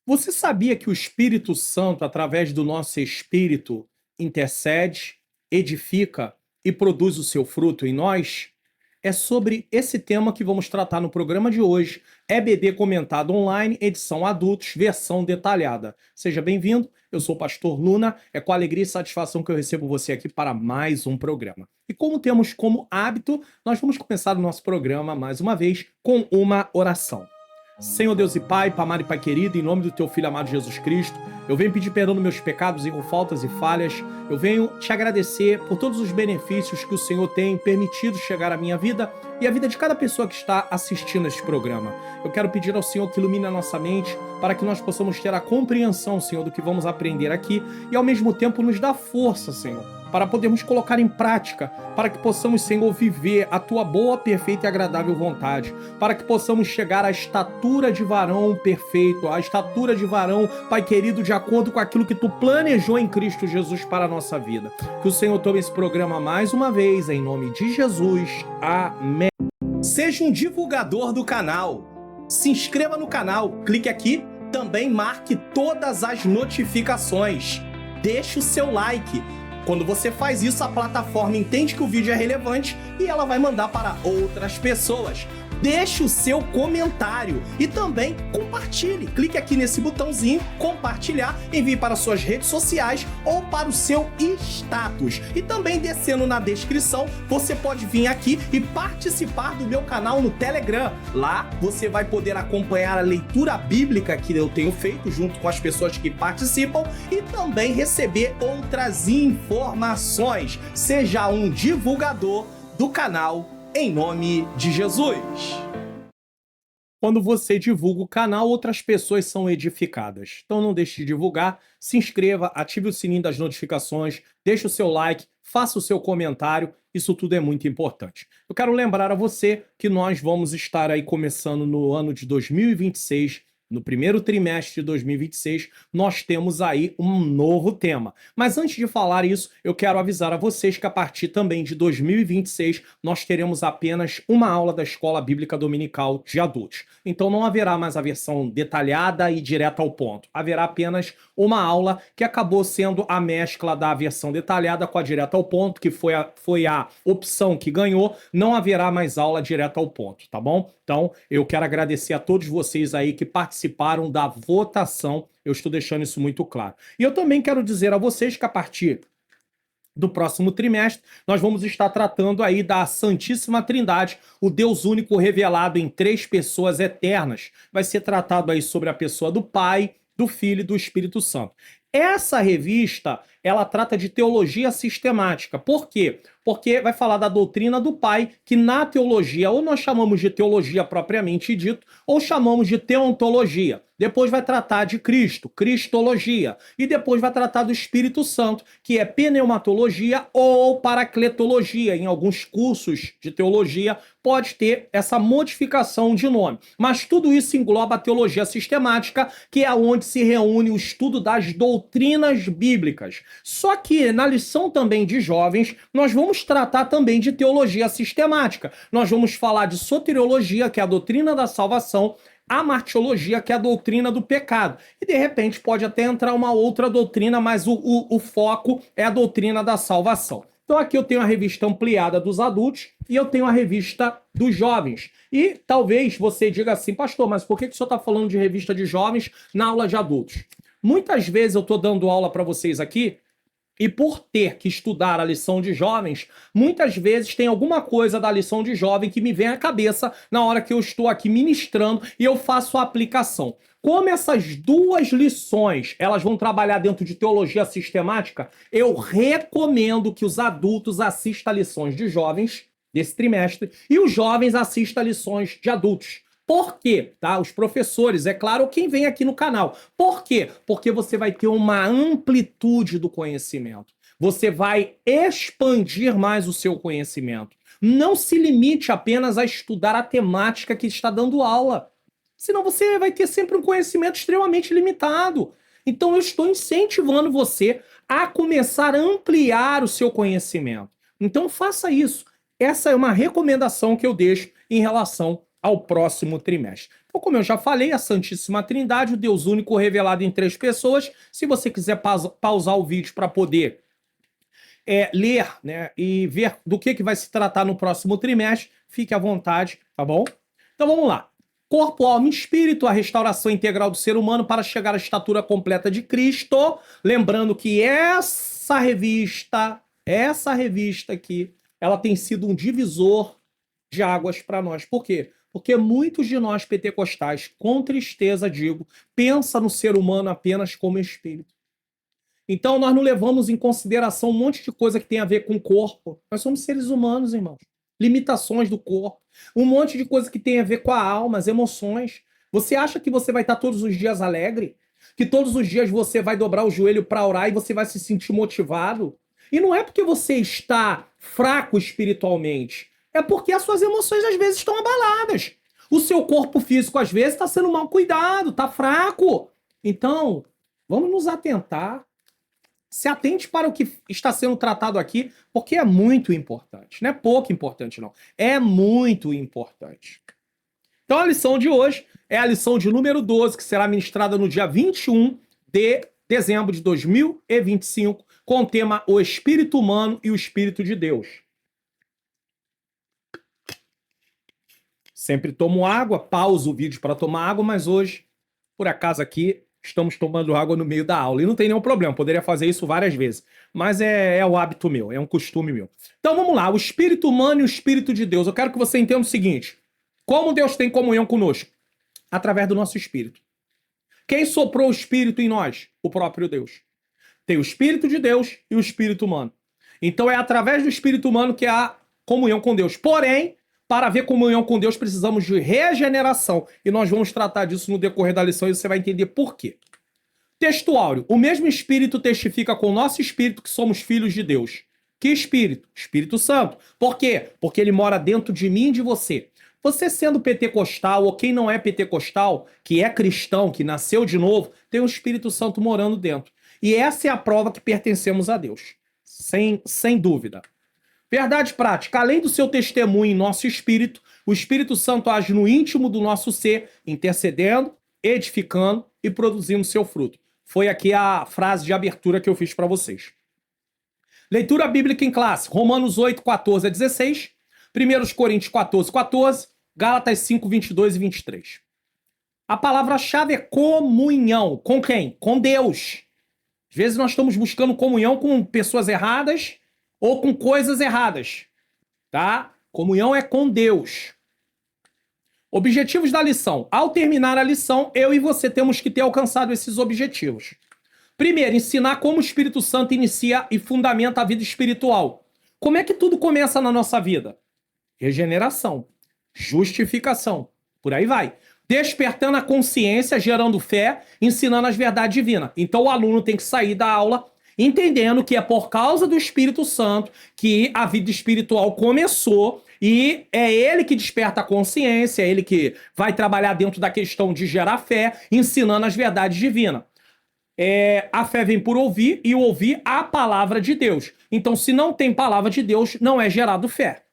Você sabia que o Espírito Santo, através do nosso espírito, intercede, edifica e produz o seu fruto em nós? É sobre esse tema que vamos tratar no programa de hoje. EBD Comentado Online, edição adultos, versão detalhada. Seja bem-vindo, eu sou o pastor Luna, é com alegria e satisfação que eu recebo você aqui para mais um programa. E como temos como hábito, nós vamos começar o nosso programa, mais uma vez, com uma oração. Senhor Deus e Pai, amado e Pai querido, em nome do Teu Filho amado Jesus Cristo, eu venho pedir perdão dos meus pecados, erros, faltas e falhas. Eu venho te agradecer por todos os benefícios que o Senhor tem permitido chegar à minha vida e à vida de cada pessoa que está assistindo este programa. Eu quero pedir ao Senhor que ilumine a nossa mente para que nós possamos ter a compreensão, Senhor, do que vamos aprender aqui e ao mesmo tempo nos dá força, Senhor, para podermos colocar em prática, para que possamos, Senhor, viver a Tua boa, perfeita e agradável vontade, para que possamos chegar à estatura de varão perfeito, à estatura de varão, Pai querido, de acordo com aquilo que Tu planejou em Cristo Jesus para a nossa vida. Que o Senhor tome esse programa mais uma vez, em nome de Jesus. Amém. Seja um divulgador do canal. Se inscreva no canal, clique aqui, também marque todas as notificações. Deixe o seu like. Quando você faz isso, a plataforma entende que o vídeo é relevante e ela vai mandar para outras pessoas. Deixe o seu comentário e também compartilhe. Clique aqui nesse botãozinho, compartilhar, envie para suas redes sociais ou para o seu status. E também descendo na descrição, você pode vir aqui e participar do meu canal no Telegram. Lá você vai poder acompanhar a leitura bíblica que eu tenho feito junto com as pessoas que participam e também receber outras informações. Seja um divulgador do canal em nome de Jesus. Quando você divulga o canal, outras pessoas são edificadas. Então não deixe de divulgar, se inscreva, ative o sininho das notificações, deixe o seu like, faça o seu comentário, isso tudo é muito importante. Eu quero lembrar a você que nós vamos estar aí começando no ano de 2026, no primeiro trimestre de 2026, nós temos aí um novo tema. Mas antes de falar isso, eu quero avisar a vocês que a partir também de 2026, nós teremos apenas uma aula da Escola Bíblica Dominical de adultos. Então não haverá mais a versão detalhada e direta ao ponto. Haverá apenas uma aula que acabou sendo a mescla da versão detalhada com a direta ao ponto, que foi a opção que ganhou. Não haverá mais aula direta ao ponto, tá bom? Então, eu quero agradecer a todos vocês aí que participaram da votação. Eu estou deixando isso muito claro. E eu também quero dizer a vocês que a partir do próximo trimestre, nós vamos estar tratando aí da Santíssima Trindade, o Deus único revelado em três pessoas eternas. Vai ser tratado aí sobre a pessoa do Pai, do Filho e do Espírito Santo. Essa revista, ela trata de teologia sistemática. Por quê? Porque vai falar da doutrina do Pai, que na teologia ou nós chamamos de teologia propriamente dito, ou chamamos de teontologia. Depois vai tratar de Cristo, cristologia. E depois vai tratar do Espírito Santo, que é pneumatologia ou paracletologia. Em alguns cursos de teologia pode ter essa modificação de nome. Mas tudo isso engloba a teologia sistemática, que é onde se reúne o estudo das doutrinas bíblicas. Só que na lição também de jovens, nós vamos tratar também de teologia sistemática. Nós vamos falar de soteriologia, que é a doutrina da salvação, a martiologia, que é a doutrina do pecado. E, de repente, pode até entrar uma outra doutrina, mas o foco é a doutrina da salvação. Então, aqui eu tenho a revista ampliada dos adultos e eu tenho a revista dos jovens. E talvez você diga assim, pastor, mas por que o senhor está falando de revista de jovens na aula de adultos? Muitas vezes eu estou dando aula para vocês aqui e por ter que estudar a lição de jovens, muitas vezes tem alguma coisa da lição de jovem que me vem à cabeça na hora que eu estou aqui ministrando e eu faço a aplicação. Como essas duas lições, elas vão trabalhar dentro de teologia sistemática, eu recomendo que os adultos assistam a lições de jovens desse trimestre e os jovens assistam a lições de adultos. Por quê? Tá? Os professores, é claro, quem vem aqui no canal. Por quê? Porque você vai ter uma amplitude do conhecimento. Você vai expandir mais o seu conhecimento. Não se limite apenas a estudar a temática que está dando aula. Senão você vai ter sempre um conhecimento extremamente limitado. Então eu estou incentivando você a começar a ampliar o seu conhecimento. Então faça isso. Essa é uma recomendação que eu deixo em relação ao próximo trimestre. Então, como eu já falei, a Santíssima Trindade, o Deus único revelado em 3 pessoas. Se você quiser pausar o vídeo para poder ler, né, e ver do que vai se tratar no próximo trimestre, fique à vontade, tá bom? Então vamos lá. Corpo, alma e espírito, a restauração integral do ser humano para chegar à estatura completa de Cristo. Lembrando que essa revista aqui, ela tem sido um divisor de águas para nós. Por quê? Porque muitos de nós pentecostais, com tristeza digo, pensa no ser humano apenas como espírito. Então nós não levamos em consideração um monte de coisa que tem a ver com o corpo. Nós somos seres humanos, irmãos. Limitações do corpo. Um monte de coisa que tem a ver com a alma, as emoções. Você acha que você vai estar todos os dias alegre? Que todos os dias você vai dobrar o joelho para orar e você vai se sentir motivado? E não é porque você está fraco espiritualmente. É porque as suas emoções às vezes estão abaladas. O seu corpo físico às vezes está sendo mal cuidado, está fraco. Então, vamos nos atentar. Se atente para o que está sendo tratado aqui, porque é muito importante. Não é pouco importante, não. É muito importante. Então, a lição de hoje é a lição de número 12, que será ministrada no dia 21 de dezembro de 2025, com o tema O Espírito Humano e o Espírito de Deus. Sempre tomo água, pauso o vídeo para tomar água, mas hoje, por acaso aqui, estamos tomando água no meio da aula. E não tem nenhum problema, poderia fazer isso várias vezes. Mas é o hábito meu, é um costume meu. Então vamos lá, o Espírito humano e o Espírito de Deus. Eu quero que você entenda o seguinte: como Deus tem comunhão conosco? Através do nosso Espírito. Quem soprou o Espírito em nós? O próprio Deus. Tem o Espírito de Deus e o Espírito humano. Então é através do Espírito humano que há comunhão com Deus. Porém, para haver comunhão com Deus, precisamos de regeneração. E nós vamos tratar disso no decorrer da lição e você vai entender por quê. Texto áureo. O mesmo Espírito testifica com o nosso Espírito que somos filhos de Deus. Que Espírito? Espírito Santo. Por quê? Porque ele mora dentro de mim e de você. Você sendo pentecostal ou quem não é pentecostal, que é cristão, que nasceu de novo, tem o Espírito Santo morando dentro. E essa é a prova que pertencemos a Deus. Sem dúvida. Verdade prática, além do seu testemunho em nosso espírito, o Espírito Santo age no íntimo do nosso ser, intercedendo, edificando e produzindo seu fruto. Foi aqui a frase de abertura que eu fiz para vocês. Leitura bíblica em classe, Romanos 8, 14 a 16, 1 Coríntios 14, 14, Gálatas 5, 22 e 23. A palavra-chave é comunhão. Com quem? Com Deus. Às vezes nós estamos buscando comunhão com pessoas erradas, ou com coisas erradas, tá? Comunhão é com Deus. Objetivos da lição. Ao terminar a lição, eu e você temos que ter alcançado esses objetivos. Primeiro, ensinar como o Espírito Santo inicia e fundamenta a vida espiritual. Como é que tudo começa na nossa vida? Regeneração, justificação, por aí vai. Despertando a consciência, gerando fé, ensinando as verdades divinas. Então o aluno tem que sair da aula entendendo que é por causa do Espírito Santo que a vida espiritual começou e é ele que desperta a consciência, é ele que vai trabalhar dentro da questão de gerar fé, ensinando as verdades divinas. A fé vem por ouvir e ouvir a palavra de Deus. Então, se não tem palavra de Deus, não é gerado fé.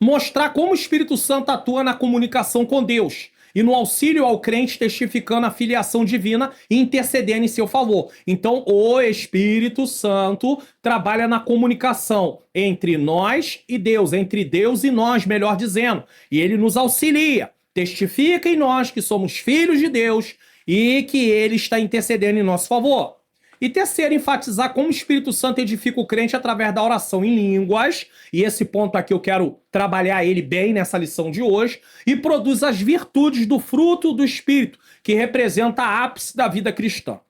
Mostrar como o Espírito Santo atua na comunicação com Deus e no auxílio ao crente, testificando a filiação divina e intercedendo em seu favor. Então, o Espírito Santo trabalha na comunicação entre nós e Deus, entre Deus e nós, melhor dizendo. E ele nos auxilia, testifica em nós que somos filhos de Deus e que ele está intercedendo em nosso favor. E terceiro, enfatizar como o Espírito Santo edifica o crente através da oração em línguas, e esse ponto aqui eu quero trabalhar ele bem nessa lição de hoje, e produz as virtudes do fruto do Espírito, que representa a ápice da vida cristã.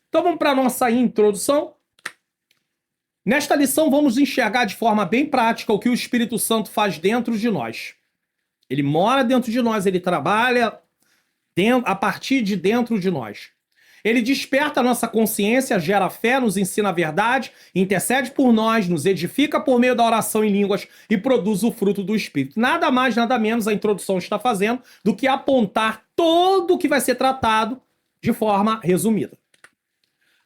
Então vamos para a nossa introdução. Nesta lição vamos enxergar de forma bem prática o que o Espírito Santo faz dentro de nós. Ele mora dentro de nós, ele trabalha a partir de dentro de nós. Ele desperta a nossa consciência, gera fé, nos ensina a verdade, intercede por nós, nos edifica por meio da oração em línguas e produz o fruto do Espírito. Nada mais, nada menos a introdução está fazendo do que apontar todo o que vai ser tratado de forma resumida.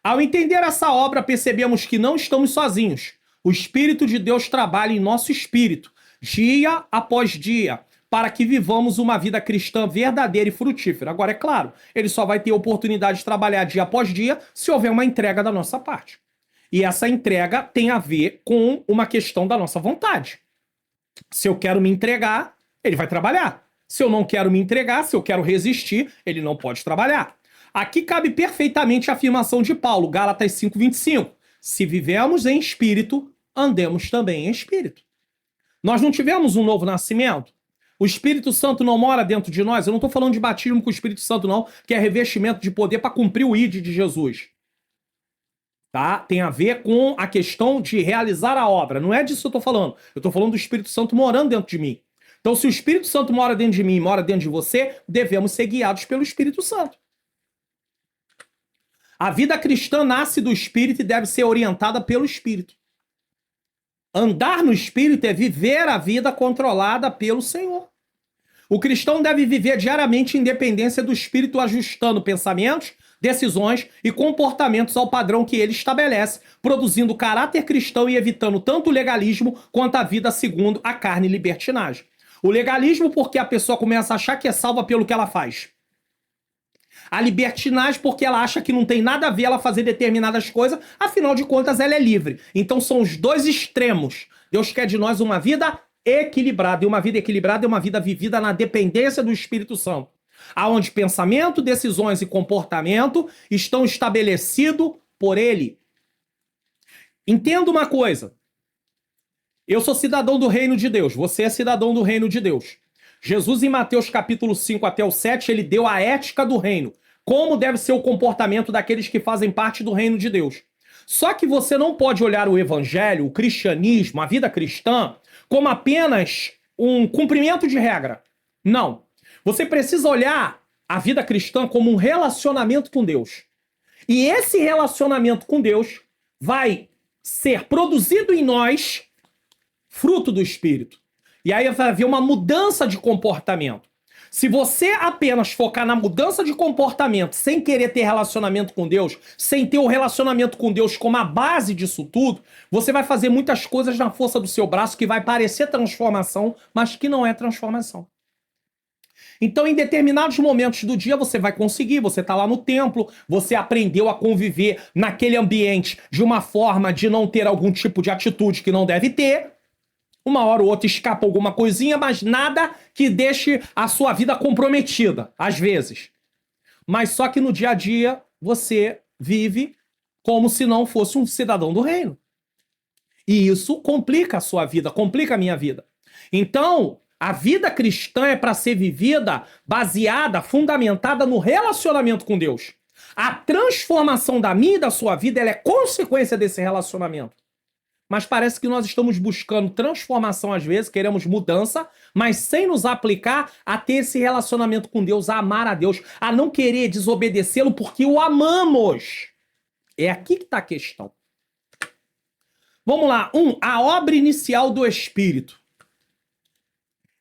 Ao entender essa obra, percebemos que não estamos sozinhos. O Espírito de Deus trabalha em nosso espírito, dia após dia, para que vivamos uma vida cristã verdadeira e frutífera. Agora, é claro, ele só vai ter oportunidade de trabalhar dia após dia se houver uma entrega da nossa parte. E essa entrega tem a ver com uma questão da nossa vontade. Se eu quero me entregar, ele vai trabalhar. Se eu não quero me entregar, se eu quero resistir, ele não pode trabalhar. Aqui cabe perfeitamente a afirmação de Paulo, Gálatas 5:25. Se vivemos em espírito, andemos também em espírito. Nós não tivemos um novo nascimento? O Espírito Santo não mora dentro de nós? Eu não estou falando de batismo com o Espírito Santo, não, que é revestimento de poder para cumprir o ID de Jesus. Tá? Tem a ver com a questão de realizar a obra. Não é disso que eu estou falando. Eu estou falando do Espírito Santo morando dentro de mim. Então, se o Espírito Santo mora dentro de mim e mora dentro de você, devemos ser guiados pelo Espírito Santo. A vida cristã nasce do Espírito e deve ser orientada pelo Espírito. Andar no Espírito é viver a vida controlada pelo Senhor. O cristão deve viver diariamente em dependência do Espírito, ajustando pensamentos, decisões e comportamentos ao padrão que ele estabelece, produzindo caráter cristão e evitando tanto o legalismo quanto a vida segundo a carne e libertinagem. O legalismo porque a pessoa começa a achar que é salva pelo que ela faz. A libertinagem porque ela acha que não tem nada a ver ela fazer determinadas coisas, afinal de contas ela é livre. Então são os dois extremos. Deus quer de nós uma vida equilibrada, e uma vida equilibrada é uma vida vivida na dependência do Espírito Santo, aonde pensamento, decisões e comportamento estão estabelecidos por ele. Entenda uma coisa. Eu sou cidadão do reino de Deus, você é cidadão do reino de Deus. Jesus, em Mateus capítulo 5 até o 7, ele deu a ética do reino. Como deve ser o comportamento daqueles que fazem parte do reino de Deus. Só que você não pode olhar o evangelho, o cristianismo, a vida cristã, como apenas um cumprimento de regra. Não. Você precisa olhar a vida cristã como um relacionamento com Deus. E esse relacionamento com Deus vai ser produzido em nós fruto do Espírito. E aí vai haver uma mudança de comportamento. Se você apenas focar na mudança de comportamento, sem querer ter relacionamento com Deus, sem ter o relacionamento com Deus como a base disso tudo, você vai fazer muitas coisas na força do seu braço que vai parecer transformação, mas que não é transformação. Então, em determinados momentos do dia, você vai conseguir, você está lá no templo, você aprendeu a conviver naquele ambiente de uma forma de não ter algum tipo de atitude que não deve ter. Uma hora ou outra escapa alguma coisinha, mas nada que deixe a sua vida comprometida, às vezes. Mas só que no dia a dia, você vive como se não fosse um cidadão do reino. E isso complica a sua vida, complica a minha vida. Então, a vida cristã é para ser vivida baseada, fundamentada no relacionamento com Deus. A transformação da minha e da sua vida, ela é consequência desse relacionamento. Mas parece que nós estamos buscando transformação às vezes, queremos mudança, mas sem nos aplicar a ter esse relacionamento com Deus, a amar a Deus, a não querer desobedecê-lo porque o amamos. É aqui que está a questão. Vamos lá. A obra inicial do Espírito.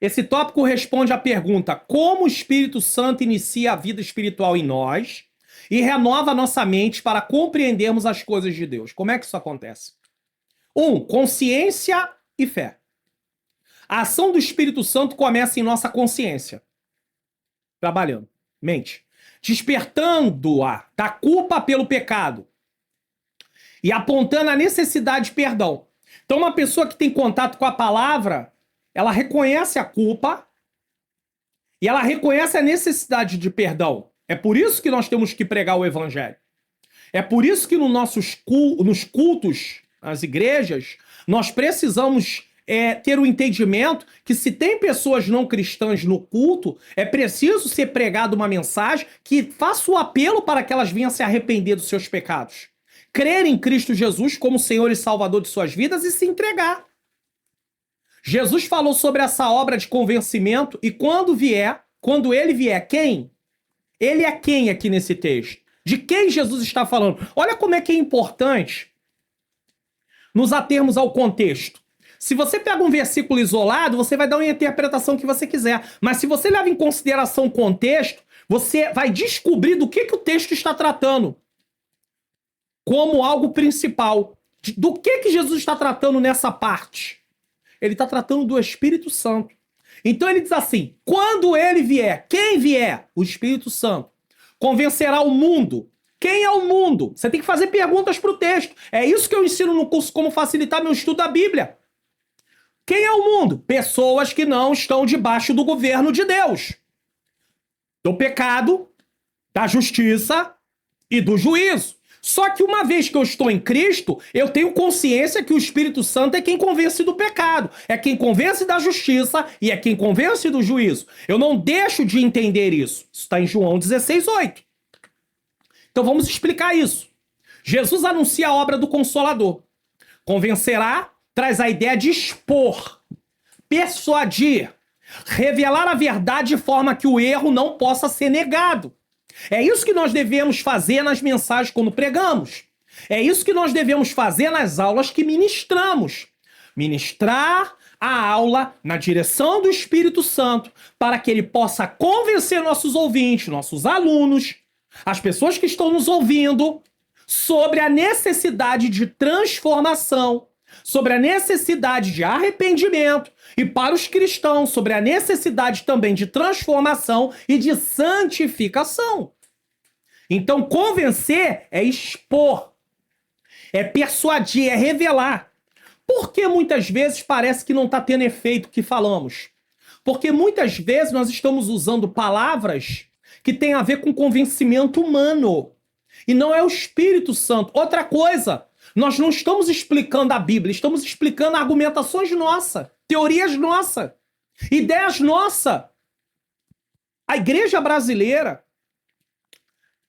Esse tópico responde à pergunta: como o Espírito Santo inicia a vida espiritual em nós e renova a nossa mente para compreendermos as coisas de Deus? Como é que isso acontece? Consciência e fé. A ação do Espírito Santo começa em nossa consciência. Trabalhando. Mente. Despertando-a da culpa pelo pecado. E apontando a necessidade de perdão. Então, uma pessoa que tem contato com a palavra, ela reconhece a culpa e ela reconhece a necessidade de perdão. É por isso que nós temos que pregar o evangelho. É por isso que nos cultos, nas igrejas, nós precisamos ter o entendimento que se tem pessoas não cristãs no culto, é preciso ser pregada uma mensagem que faça o apelo para que elas venham se arrepender dos seus pecados. Crer em Cristo Jesus como Senhor e Salvador de suas vidas e se entregar. Jesus falou sobre essa obra de convencimento e quando ele vier, quem? Ele é quem aqui nesse texto? De quem Jesus está falando? Olha como é que é importante nos atermos ao contexto. Se você pega um versículo isolado, você vai dar uma interpretação que você quiser. Mas se você leva em consideração o contexto, você vai descobrir do que o texto está tratando como algo principal. Do que Jesus está tratando nessa parte? Ele está tratando do Espírito Santo. Então ele diz assim: quando ele vier, quem vier? O Espírito Santo. Convencerá o mundo. Quem é o mundo? Você tem que fazer perguntas para o texto. É isso que eu ensino no curso Como Facilitar Meu Estudo da Bíblia. Quem é o mundo? Pessoas que não estão debaixo do governo de Deus. Do pecado, da justiça e do juízo. Só que uma vez que eu estou em Cristo, eu tenho consciência que o Espírito Santo é quem convence do pecado, é quem convence da justiça e é quem convence do juízo. Eu não deixo de entender isso. Isso está em João 16:8. Então vamos explicar isso. Jesus anuncia a obra do Consolador. Convencerá traz a ideia de expor, persuadir, revelar a verdade de forma que o erro não possa ser negado. É isso que nós devemos fazer nas mensagens quando pregamos. É isso que nós devemos fazer nas aulas que ministramos. Ministrar a aula na direção do Espírito Santo para que ele possa convencer nossos ouvintes, nossos alunos, as pessoas que estão nos ouvindo, sobre a necessidade de transformação, sobre a necessidade de arrependimento, e para os cristãos, sobre a necessidade também de transformação e de santificação. Então, convencer é expor, é persuadir, é revelar. Por que muitas vezes parece que não está tendo efeito o que falamos? Porque muitas vezes nós estamos usando palavras que têm a ver com convencimento humano. E não é o Espírito Santo. Outra coisa, nós não estamos explicando a Bíblia, estamos explicando argumentações nossas, teorias nossas, ideias nossas. A igreja brasileira,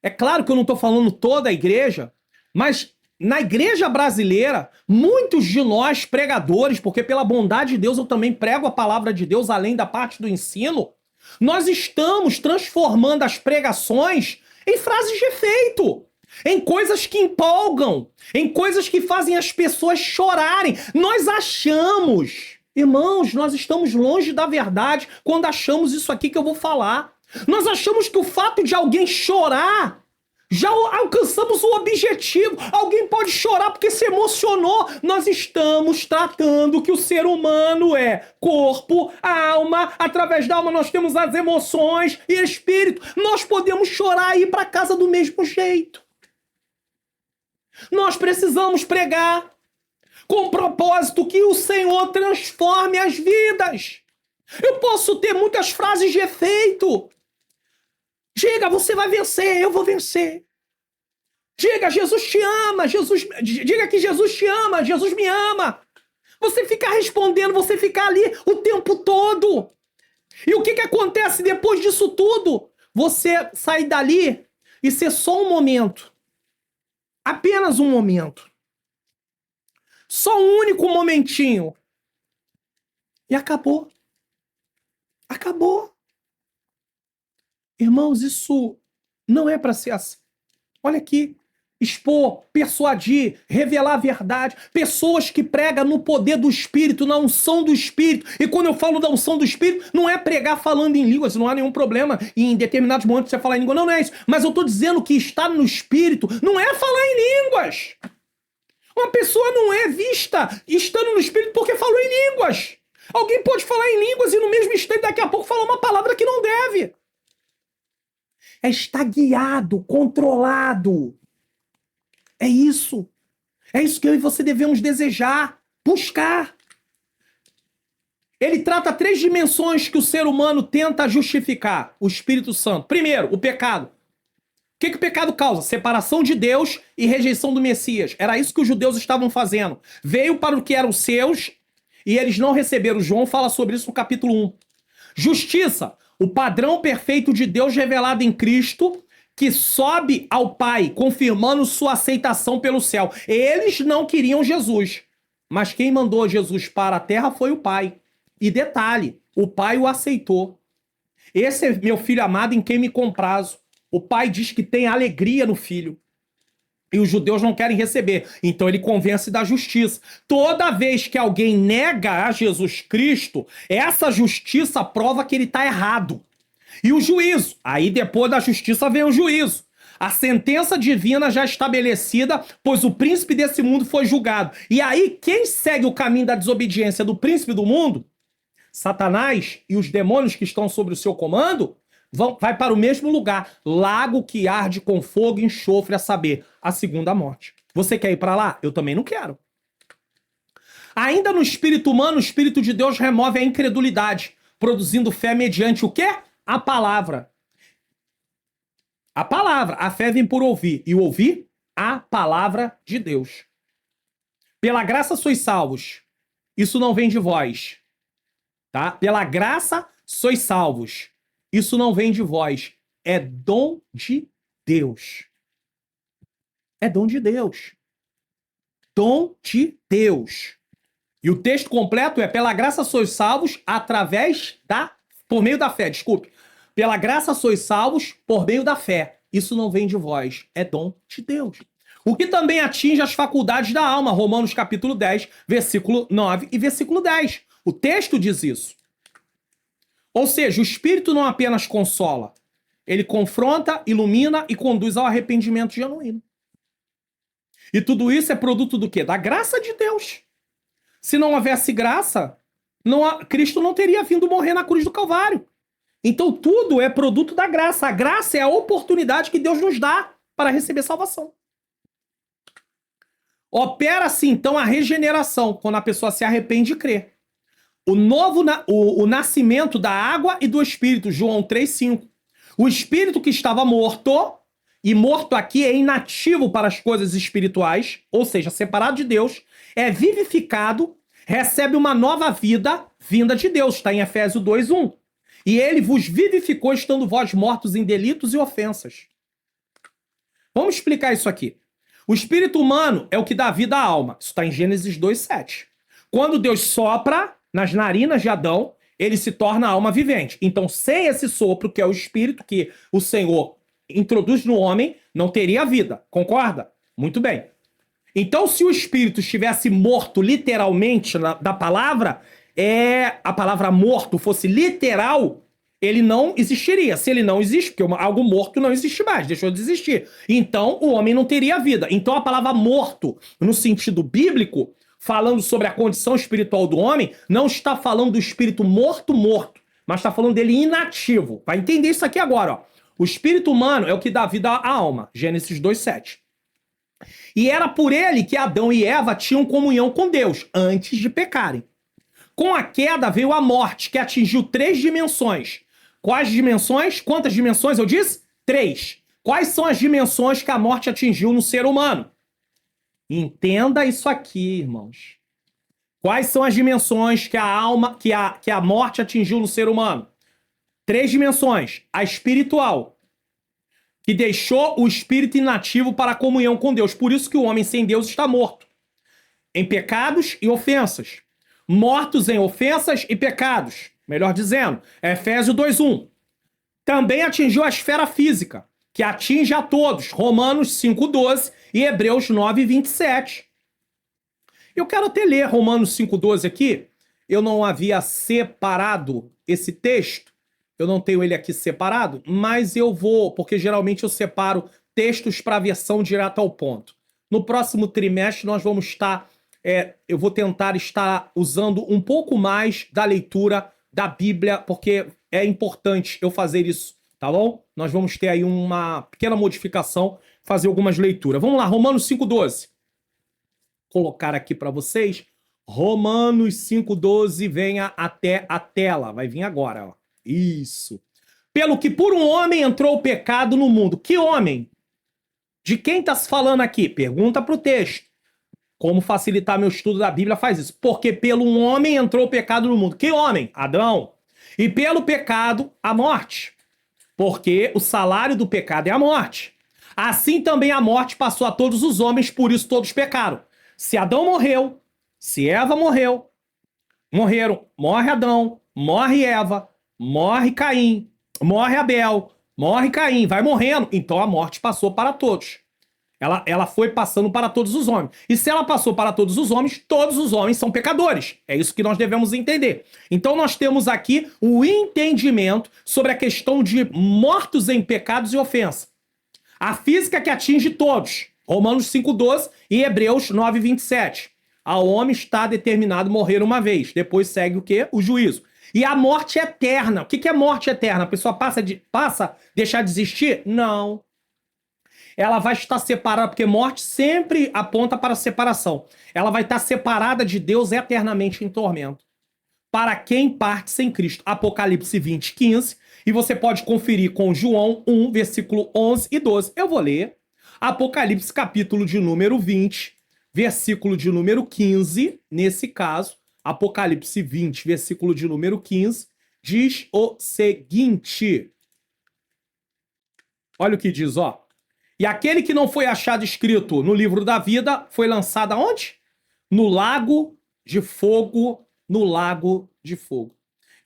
é claro que eu não estou falando toda a igreja, mas na igreja brasileira, muitos de nós pregadores, porque pela bondade de Deus eu também prego a palavra de Deus além da parte do ensino, nós estamos transformando as pregações em frases de efeito, em coisas que empolgam, em coisas que fazem as pessoas chorarem. Nós achamos, irmãos, nós estamos longe da verdade quando achamos isso aqui que eu vou falar. Nós achamos que o fato de alguém chorar, já alcançamos o objetivo. Alguém pode chorar porque se emocionou. Nós estamos tratando que o ser humano é corpo, alma. Através da alma nós temos as emoções e espírito. Nós podemos chorar e ir para casa do mesmo jeito. Nós precisamos pregar com o propósito que o Senhor transforme as vidas. Eu posso ter muitas frases de efeito. Diga, você vai vencer, eu vou vencer. Diga, Jesus te ama, diga que Jesus te ama, Jesus me ama. Você fica respondendo, você fica ali o tempo todo. E o que acontece depois disso tudo? Você sair dali e ser só um momento. Apenas um momento. Só um único momentinho. E acabou. Acabou. Irmãos, isso não é para ser assim. Olha aqui. Expor, persuadir, revelar a verdade. Pessoas que pregam no poder do Espírito, na unção do Espírito. E quando eu falo da unção do Espírito, não é pregar falando em línguas, não há nenhum problema em determinados momentos você falar em língua. Não, não é isso. Mas eu estou dizendo que estar no Espírito não é falar em línguas. Uma pessoa não é vista estando no Espírito porque falou em línguas. Alguém pode falar em línguas e no mesmo instante daqui a pouco falar uma palavra que não deve. É estar guiado, controlado. É isso. É isso que eu e você devemos desejar, buscar. Ele trata 3 dimensões que o ser humano tenta justificar. O Espírito Santo. Primeiro, o pecado. O que o pecado causa? Separação de Deus e rejeição do Messias. Era isso que os judeus estavam fazendo. Veio para o que eram seus e eles não receberam. João fala sobre isso no capítulo 1. Justiça. O padrão perfeito de Deus revelado em Cristo, que sobe ao Pai, confirmando sua aceitação pelo céu. Eles não queriam Jesus, mas quem mandou Jesus para a terra foi o Pai. E detalhe, o Pai o aceitou. Esse é meu filho amado em quem me comprazo. O Pai diz que tem alegria no Filho. E os judeus não querem receber. Então ele convence da justiça. Toda vez que alguém nega a Jesus Cristo, essa justiça prova que ele está errado. E o juízo. Aí depois da justiça vem o juízo. A sentença divina já estabelecida, pois o príncipe desse mundo foi julgado. E aí quem segue o caminho da desobediência do príncipe do mundo Satanás e os demônios que estão sob o seu comando vai para o mesmo lugar, lago que arde com fogo e enxofre, a saber, a segunda morte. Você quer ir para lá? Eu também não quero. Ainda no espírito humano, o Espírito de Deus remove a incredulidade, produzindo fé mediante o quê? A palavra. A palavra. A fé vem por ouvir. E o ouvir? A palavra de Deus. Pela graça sois salvos. Isso não vem de vós. Tá? Pela graça sois salvos. Isso não vem de vós. É dom de Deus. É dom de Deus. Dom de Deus. E o texto completo é: pela graça sois salvos por meio da fé, desculpe. Pela graça sois salvos por meio da fé. Isso não vem de vós, é dom de Deus. O que também atinge as faculdades da alma, Romanos capítulo 10, versículo 9 e versículo 10. O texto diz isso. Ou seja, o Espírito não apenas consola, ele confronta, ilumina e conduz ao arrependimento genuíno. E tudo isso é produto do quê? Da graça de Deus. Se não houvesse graça, Cristo não teria vindo morrer na cruz do Calvário. Então tudo é produto da graça. A graça é a oportunidade que Deus nos dá para receber salvação. Opera-se então a regeneração, quando a pessoa se arrepende e crê. O nascimento da água e do Espírito, João 3,5. O Espírito que estava morto, e morto aqui é inativo para as coisas espirituais, ou seja, separado de Deus, é vivificado, recebe uma nova vida vinda de Deus, está em Efésios 2:1. E ele vos vivificou, estando vós mortos em delitos e ofensas. Vamos explicar isso aqui. O espírito humano é o que dá vida à alma. Isso está em Gênesis 2:7. Quando Deus sopra nas narinas de Adão, ele se torna alma vivente. Então, sem esse sopro, que é o espírito que o Senhor introduz no homem, não teria vida. Concorda? Muito bem. Então, se o espírito estivesse morto literalmente da palavra, a palavra morto fosse literal, ele não existiria. Se ele não existe, porque algo morto não existe mais, deixou de existir. Então, o homem não teria vida. Então, a palavra morto, no sentido bíblico, falando sobre a condição espiritual do homem, não está falando do espírito morto, mas está falando dele inativo. Vai entender isso aqui agora, ó. O espírito humano é o que dá vida à alma. Gênesis 2:7. E era por ele que Adão e Eva tinham comunhão com Deus, antes de pecarem. Com a queda veio a morte, que atingiu 3 dimensões. Quais dimensões? Quantas dimensões eu disse? 3. Quais são as dimensões que a morte atingiu no ser humano? Entenda isso aqui, irmãos. Quais são as dimensões que a morte atingiu no ser humano? 3 dimensões. A espiritual, que deixou o espírito inativo para a comunhão com Deus. Por isso que o homem sem Deus está morto. Em pecados e ofensas. Mortos em ofensas e pecados. Melhor dizendo, Efésios 2:1. Também atingiu a esfera física, que atinge a todos. Romanos 5:12 e Hebreus 9:27. Eu quero até ler Romanos 5:12 aqui. Eu não havia separado esse texto. Eu não tenho ele aqui separado, mas eu vou, porque geralmente eu separo textos para a versão direto ao ponto. No próximo trimestre nós vamos estar, eu vou tentar estar usando um pouco mais da leitura da Bíblia, porque é importante eu fazer isso, tá bom? Nós vamos ter aí uma pequena modificação, fazer algumas leituras. Vamos lá, Romanos 5:12. Vou colocar aqui para vocês. Romanos 5:12, venha até a tela. Vai vir agora, ó. Isso. Pelo que por um homem entrou o pecado no mundo. Que homem? De quem está se falando aqui? Pergunta para o texto. Como facilitar meu estudo da Bíblia faz isso. Porque pelo um homem entrou o pecado no mundo. Que homem? Adão. E pelo pecado, a morte. Porque o salário do pecado é a morte. Assim também a morte passou a todos os homens, por isso todos pecaram. Se Adão morreu, se Eva morreu, morre Adão, morre Eva, morre Caim, morre Abel, morre Caim, vai morrendo. Então a morte passou para todos. Ela foi passando para todos os homens. E se ela passou para todos os homens são pecadores. É isso que nós devemos entender. Então nós temos aqui o entendimento sobre a questão de mortos em pecados e ofensa. A física que atinge todos. Romanos 5:12 e Hebreus 9:27. Ao homem está determinado morrer uma vez. Depois segue o quê? O juízo. E a morte eterna. O que é morte eterna? A pessoa passa a deixar de existir? Não. Ela vai estar separada, porque morte sempre aponta para a separação. Ela vai estar separada de Deus eternamente em tormento. Para quem parte sem Cristo. Apocalipse 20, 15. E você pode conferir com João 1, versículo 11 e 12. Eu vou ler. Apocalipse, capítulo de número 20, versículo de número 15. Nesse caso, Apocalipse 20, versículo de número 15, diz o seguinte. Olha o que diz, ó. E aquele que não foi achado escrito no livro da vida foi lançado aonde? No lago de fogo, no lago de fogo.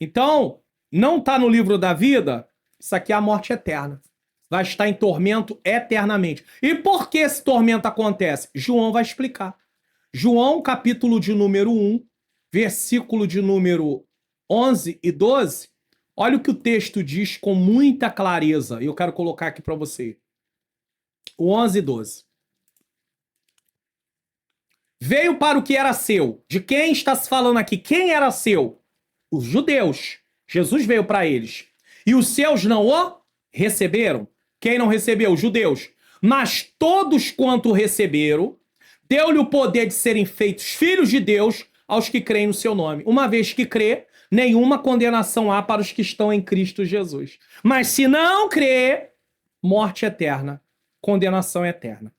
Então, não está no livro da vida, isso aqui é a morte eterna. Vai estar em tormento eternamente. E por que esse tormento acontece? João vai explicar. João, capítulo de número 1, versículo de número 11 e 12, olha o que o texto diz com muita clareza. E eu quero colocar aqui para você. O 11 e 12. Veio para o que era seu. De quem está se falando aqui? Quem era seu? Os judeus. Jesus veio para eles. E os seus não o receberam. Quem não recebeu? Os judeus. Mas todos quanto receberam, deu-lhe o poder de serem feitos filhos de Deus aos que creem no seu nome. Uma vez que crê, nenhuma condenação há para os que estão em Cristo Jesus. Mas se não crê, morte eterna. Condenação eterna.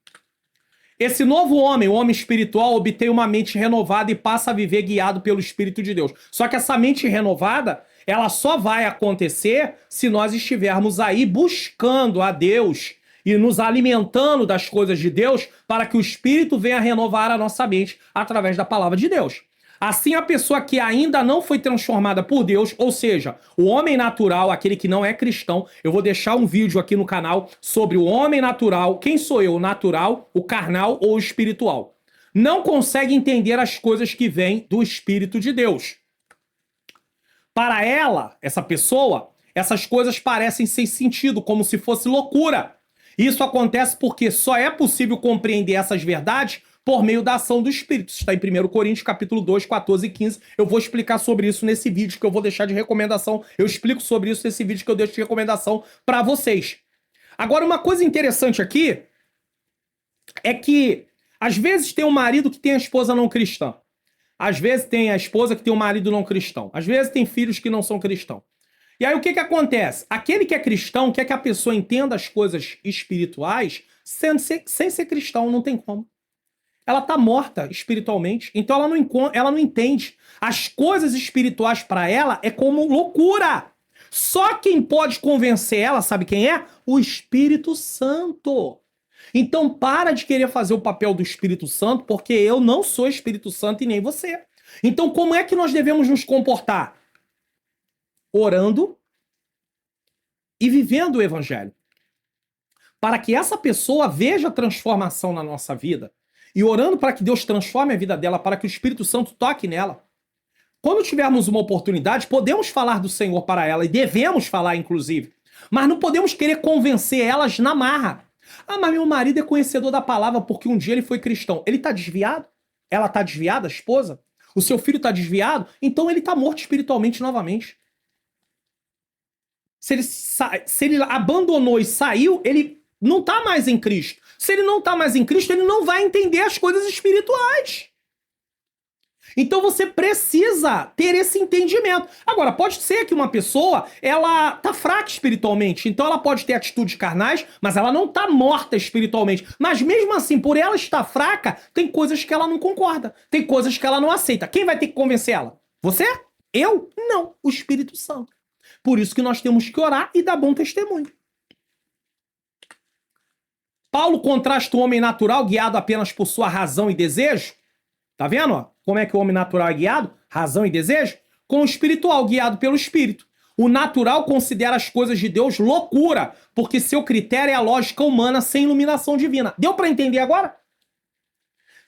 Esse novo homem, o homem espiritual, obtém uma mente renovada e passa a viver guiado pelo Espírito de Deus. Só que essa mente renovada, ela só vai acontecer se nós estivermos aí buscando a Deus e nos alimentando das coisas de Deus para que o Espírito venha renovar a nossa mente através da palavra de Deus. Assim, a pessoa que ainda não foi transformada por Deus, ou seja, o homem natural, aquele que não é cristão, eu vou deixar um vídeo aqui no canal sobre o homem natural, quem sou eu, o natural, o carnal ou o espiritual. Não consegue entender as coisas que vêm do Espírito de Deus. Para ela, essa pessoa, essas coisas parecem sem sentido, como se fosse loucura. Isso acontece porque só é possível compreender essas verdades por meio da ação do Espírito. Isso está em 1 Coríntios, capítulo 2, 14 e 15. Eu vou explicar sobre isso nesse vídeo que eu vou deixar de recomendação. Eu explico sobre isso nesse vídeo que eu deixo de recomendação para vocês. Agora, uma coisa interessante aqui é que, às vezes, tem um marido que tem a esposa não cristã. Às vezes, tem a esposa que tem um marido não cristão. Às vezes, tem filhos que não são cristãos. E aí, o que acontece? Aquele que é cristão quer que a pessoa entenda as coisas espirituais sem ser cristão, não tem como. Ela está morta espiritualmente, então ela não entende. As coisas espirituais para ela é como loucura. Só quem pode convencer ela, sabe quem é? O Espírito Santo. Então para de querer fazer o papel do Espírito Santo, porque eu não sou Espírito Santo e nem você. Então como é que nós devemos nos comportar? Orando e vivendo o Evangelho. Para que essa pessoa veja a transformação na nossa vida. E orando para que Deus transforme a vida dela, para que o Espírito Santo toque nela. Quando tivermos uma oportunidade, podemos falar do Senhor para ela, e devemos falar, inclusive. Mas não podemos querer convencer elas na marra. Ah, mas meu marido é conhecedor da palavra porque um dia ele foi cristão. Ele está desviado? Ela está desviada, a esposa? O seu filho está desviado? Então ele está morto espiritualmente novamente. Se ele abandonou e saiu, ele não está mais em Cristo. Se ele não está mais em Cristo, ele não vai entender as coisas espirituais. Então você precisa ter esse entendimento. Agora, pode ser que uma pessoa, ela tá fraca espiritualmente, então ela pode ter atitudes carnais, mas ela não tá morta espiritualmente. Mas mesmo assim, por ela estar fraca, tem coisas que ela não concorda, tem coisas que ela não aceita. Quem vai ter que convencer ela? Você? Eu? Não, o Espírito Santo. Por isso que nós temos que orar e dar bom testemunho. Paulo contrasta o homem natural guiado apenas por sua razão e desejo. Tá vendo? Ó? Como é que o homem natural é guiado? Razão e desejo? Com o espiritual, guiado pelo Espírito. O natural considera as coisas de Deus loucura, porque seu critério é a lógica humana sem iluminação divina. Deu pra entender agora?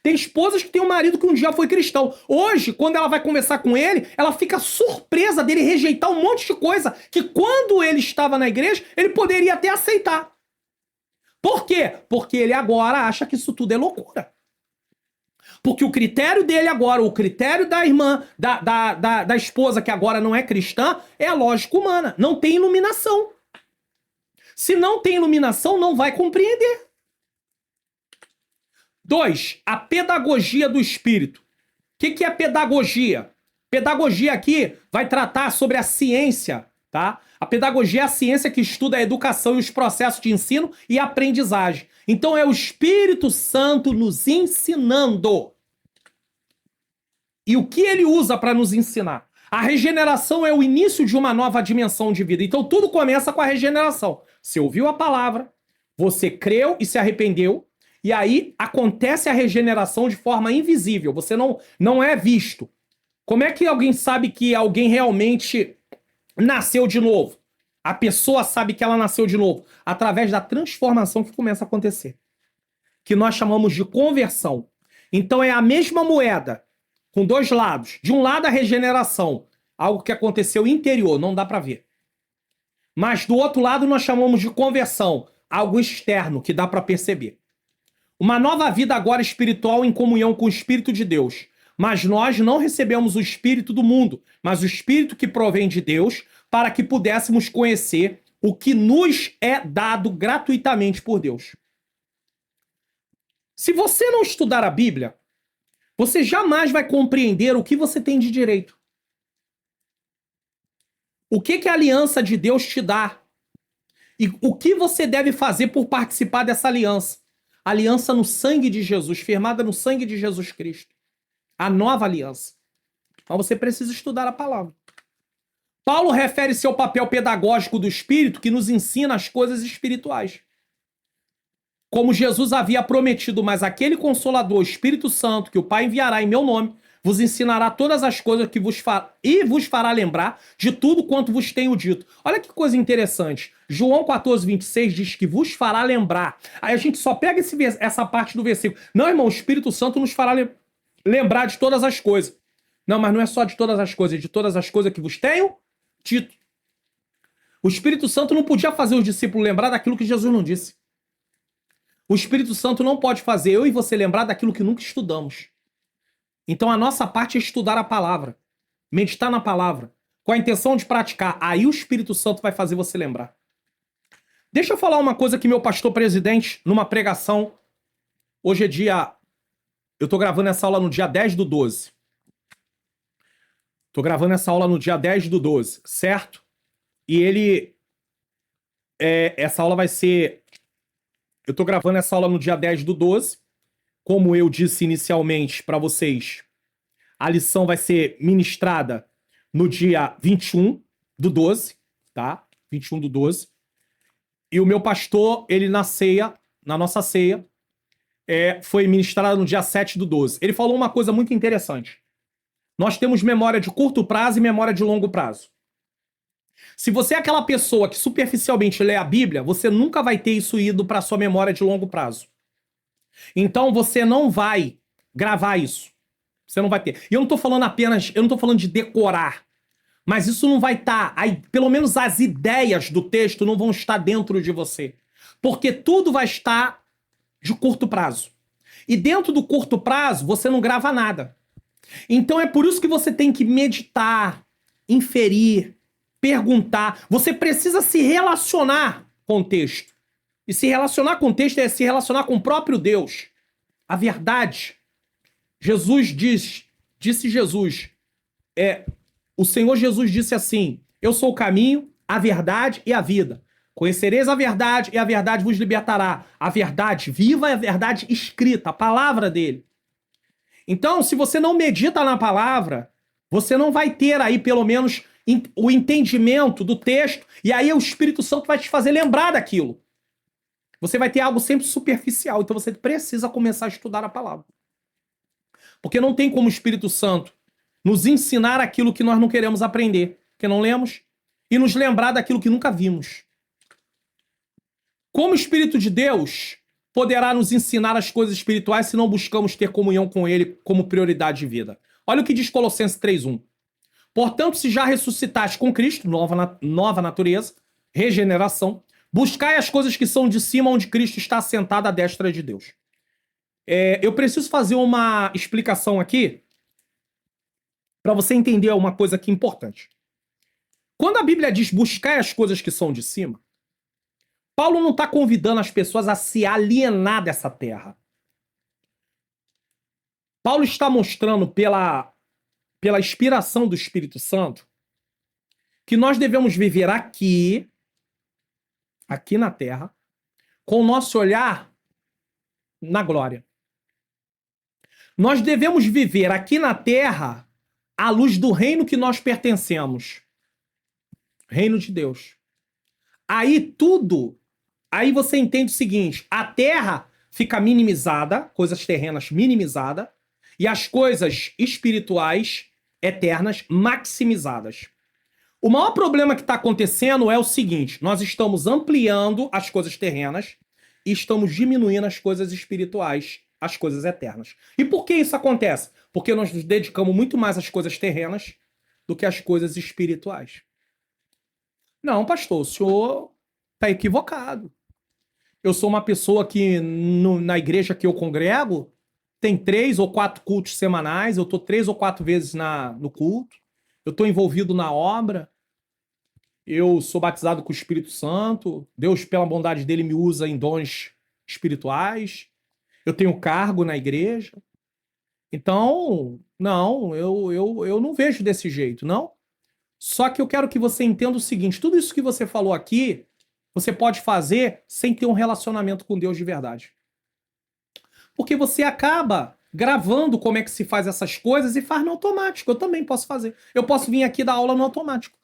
Tem esposas que têm um marido que um dia foi cristão. Hoje, quando ela vai conversar com ele, ela fica surpresa dele rejeitar um monte de coisa que quando ele estava na igreja, ele poderia até aceitar. Por quê? Porque ele agora acha que isso tudo é loucura. Porque o critério dele agora, o critério da irmã, da esposa, que agora não é cristã, é a lógica humana. Não tem iluminação. Se não tem iluminação, não vai compreender. 2. A pedagogia do espírito. O que é pedagogia? Pedagogia aqui vai tratar sobre a ciência, tá? A pedagogia é a ciência que estuda a educação e os processos de ensino e aprendizagem. Então é o Espírito Santo nos ensinando. E o que ele usa para nos ensinar? A regeneração é o início de uma nova dimensão de vida. Então tudo começa com a regeneração. Você ouviu a palavra, você creu e se arrependeu, e aí acontece a regeneração de forma invisível. Você não é visto. Como é que alguém sabe que alguém realmente nasceu de novo? A pessoa sabe que ela nasceu de novo através da transformação que começa a acontecer, que nós chamamos de conversão. Então é a mesma moeda, com dois lados. De um lado a regeneração, algo que aconteceu interior, não dá para ver. Mas do outro lado nós chamamos de conversão, algo externo que dá para perceber. Uma nova vida agora espiritual em comunhão com o Espírito de Deus. Mas nós não recebemos o Espírito do mundo, mas o Espírito que provém de Deus, para que pudéssemos conhecer o que nos é dado gratuitamente por Deus. Se você não estudar a Bíblia, você jamais vai compreender o que você tem de direito. O que a aliança de Deus te dá? E o que você deve fazer por participar dessa aliança? Aliança no sangue de Jesus, firmada no sangue de Jesus Cristo. A nova aliança. Então você precisa estudar a palavra. Paulo refere-se ao papel pedagógico do Espírito que nos ensina as coisas espirituais. Como Jesus havia prometido, mas aquele Consolador, o Espírito Santo, que o Pai enviará em meu nome, vos ensinará todas as coisas que vos fará lembrar de tudo quanto vos tenho dito. Olha que coisa interessante. João 14:26 diz que vos fará lembrar. Aí a gente só pega essa parte do versículo. Não, irmão, o Espírito Santo nos fará lembrar de todas as coisas. Não, mas não é só de todas as coisas, é de todas as coisas que vos tenho dito. O Espírito Santo não podia fazer os discípulos lembrar daquilo que Jesus não disse. O Espírito Santo não pode fazer eu e você lembrar daquilo que nunca estudamos. Então a nossa parte é estudar a palavra, meditar na palavra, com a intenção de praticar. Aí o Espírito Santo vai fazer você lembrar. Deixa eu falar uma coisa que meu pastor presidente, numa pregação, hoje é dia... Eu tô gravando essa aula no dia 10/12. Tô gravando essa aula no dia 10/12, certo? E ele... essa aula vai ser... Eu tô gravando essa aula no dia 10/12. Como eu disse inicialmente para vocês, a lição vai ser ministrada no dia 21/12, tá? 21/12. E o meu pastor, ele na nossa ceia, foi ministrado no dia 7/12. Ele falou uma coisa muito interessante. Nós temos memória de curto prazo e memória de longo prazo. Se você é aquela pessoa que superficialmente lê a Bíblia, você nunca vai ter isso ido para sua memória de longo prazo. Então você não vai gravar isso. Você não vai ter. E eu não tô falando de decorar. Mas isso não vai estar, pelo menos as ideias do texto não vão estar dentro de você. Porque tudo vai estar de curto prazo. E dentro do curto prazo, você não grava nada. Então é por isso que você tem que meditar, inferir, perguntar. Você precisa se relacionar com o texto. E se relacionar com o texto é se relacionar com o próprio Deus. A verdade. Disse Jesus, o Senhor Jesus disse assim: eu sou o caminho, a verdade e a vida. Conhecereis a verdade e a verdade vos libertará. A verdade viva é a verdade escrita, a palavra dele. Então, se você não medita na palavra, você não vai ter aí pelo menos o entendimento do texto, e aí o Espírito Santo vai te fazer lembrar daquilo. Você vai ter algo sempre superficial, então você precisa começar a estudar a palavra. Porque não tem como o Espírito Santo nos ensinar aquilo que nós não queremos aprender, que não lemos, e nos lembrar daquilo que nunca vimos. Como o Espírito de Deus poderá nos ensinar as coisas espirituais se não buscamos ter comunhão com Ele como prioridade de vida? Olha o que diz Colossenses 3:1. Portanto, se já ressuscitaste com Cristo, nova natureza, regeneração, buscai as coisas que são de cima, onde Cristo está assentado à destra de Deus. Eu preciso fazer uma explicação aqui para você entender uma coisa aqui importante. Quando a Bíblia diz buscar as coisas que são de cima, Paulo não está convidando as pessoas a se alienar dessa terra. Paulo está mostrando pela inspiração do Espírito Santo que nós devemos viver aqui na terra, com o nosso olhar na glória. Nós devemos viver aqui na terra à luz do reino que nós pertencemos. Reino de Deus. Aí você entende o seguinte, a terra fica minimizada, coisas terrenas minimizadas, e as coisas espirituais, eternas, maximizadas. O maior problema que está acontecendo é o seguinte, nós estamos ampliando as coisas terrenas e estamos diminuindo as coisas espirituais, as coisas eternas. E por que isso acontece? Porque nós nos dedicamos muito mais às coisas terrenas do que às coisas espirituais. Não, pastor, o senhor está equivocado. Eu sou uma pessoa que na igreja que eu congrego tem 3 ou 4 cultos semanais, eu estou 3 ou 4 vezes no culto, eu estou envolvido na obra, eu sou batizado com o Espírito Santo, Deus, pela bondade dele, me usa em dons espirituais, eu tenho cargo na igreja. Então, não, eu não vejo desse jeito, não. Só que eu quero que você entenda o seguinte, tudo isso que você falou aqui, você pode fazer sem ter um relacionamento com Deus de verdade. Porque você acaba gravando como é que se faz essas coisas e faz no automático. Eu também posso fazer. Eu posso vir aqui dar aula no automático.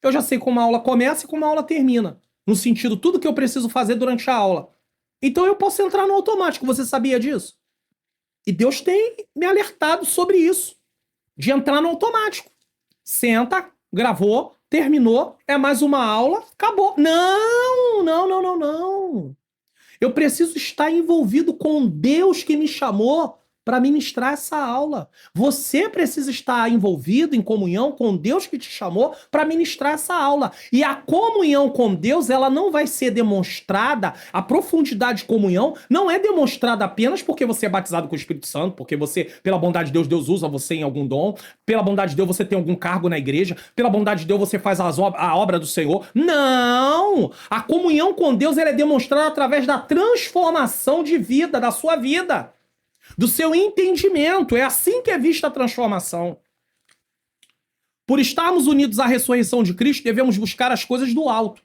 Eu já sei como a aula começa e como a aula termina. No sentido, tudo que eu preciso fazer durante a aula. Então eu posso entrar no automático. Você sabia disso? E Deus tem me alertado sobre isso. De entrar no automático. Senta, gravou, terminou, é mais uma aula, acabou. Não, não, não, não, não. Eu preciso estar envolvido com Deus que me chamou para ministrar essa aula. Você precisa estar envolvido em comunhão com Deus que te chamou para ministrar essa aula. E a comunhão com Deus, ela não vai ser demonstrada, a profundidade de comunhão não é demonstrada apenas porque você é batizado com o Espírito Santo, porque você, pela bondade de Deus, Deus usa você em algum dom, pela bondade de Deus você tem algum cargo na igreja, pela bondade de Deus você faz a obra do Senhor. Não! A comunhão com Deus ela é demonstrada através da transformação de vida, da sua vida. Do seu entendimento. É assim que é vista a transformação. Por estarmos unidos à ressurreição de Cristo, devemos buscar as coisas do alto.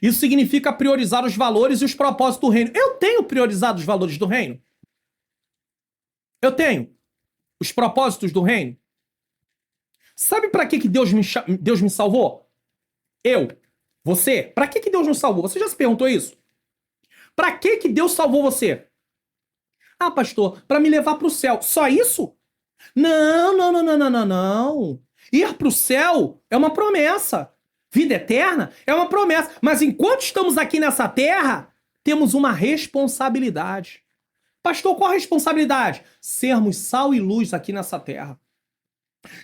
Isso significa priorizar os valores e os propósitos do reino. Eu tenho priorizado os valores do reino? Eu tenho. Os propósitos do reino? Sabe para que Deus me salvou? Eu? Você? Para que Deus nos salvou? Você já se perguntou isso? Para que Deus salvou você? Ah, pastor, para me levar para o céu. Só isso? Não, não, não, não, não, não, não. Ir para o céu é uma promessa. Vida eterna é uma promessa. Mas enquanto estamos aqui nessa terra, temos uma responsabilidade. Pastor, qual a responsabilidade? Sermos sal e luz aqui nessa terra.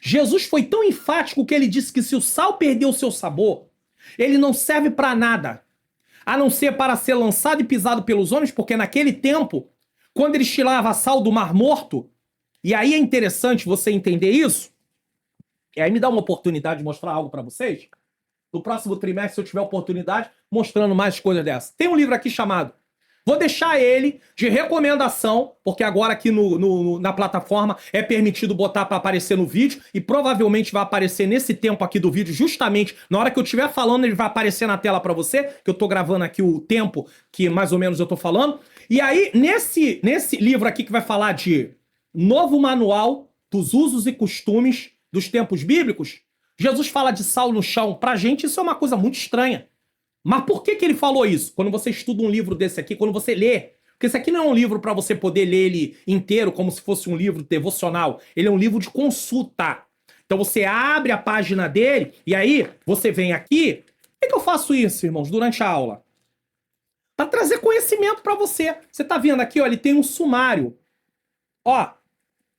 Jesus foi tão enfático que ele disse que se o sal perder o seu sabor, ele não serve para nada, a não ser para ser lançado e pisado pelos homens, porque naquele tempo, quando eles tiravam sal do Mar Morto, e aí é interessante você entender isso, e aí me dá uma oportunidade de mostrar algo para vocês. No próximo trimestre, se eu tiver oportunidade, mostrando mais coisas dessas. Tem um livro aqui chamado, vou deixar ele de recomendação, porque agora aqui na plataforma é permitido botar para aparecer no vídeo, e provavelmente vai aparecer nesse tempo aqui do vídeo, justamente na hora que eu estiver falando, ele vai aparecer na tela para você, que eu tô gravando aqui o tempo que mais ou menos eu tô falando. E aí, nesse livro aqui que vai falar de Novo Manual dos Usos e Costumes dos Tempos Bíblicos, Jesus fala de sal no chão. Pra gente isso é uma coisa muito estranha. Mas por que ele falou isso? Quando você estuda um livro desse aqui, quando você lê, porque esse aqui não é um livro para você poder ler ele inteiro como se fosse um livro devocional. Ele é um livro de consulta. Então você abre a página dele e aí você vem aqui. Por que eu faço isso, irmãos, durante a aula? Para trazer conhecimento para você. Você tá vendo aqui, ó, ele tem um sumário. Ó,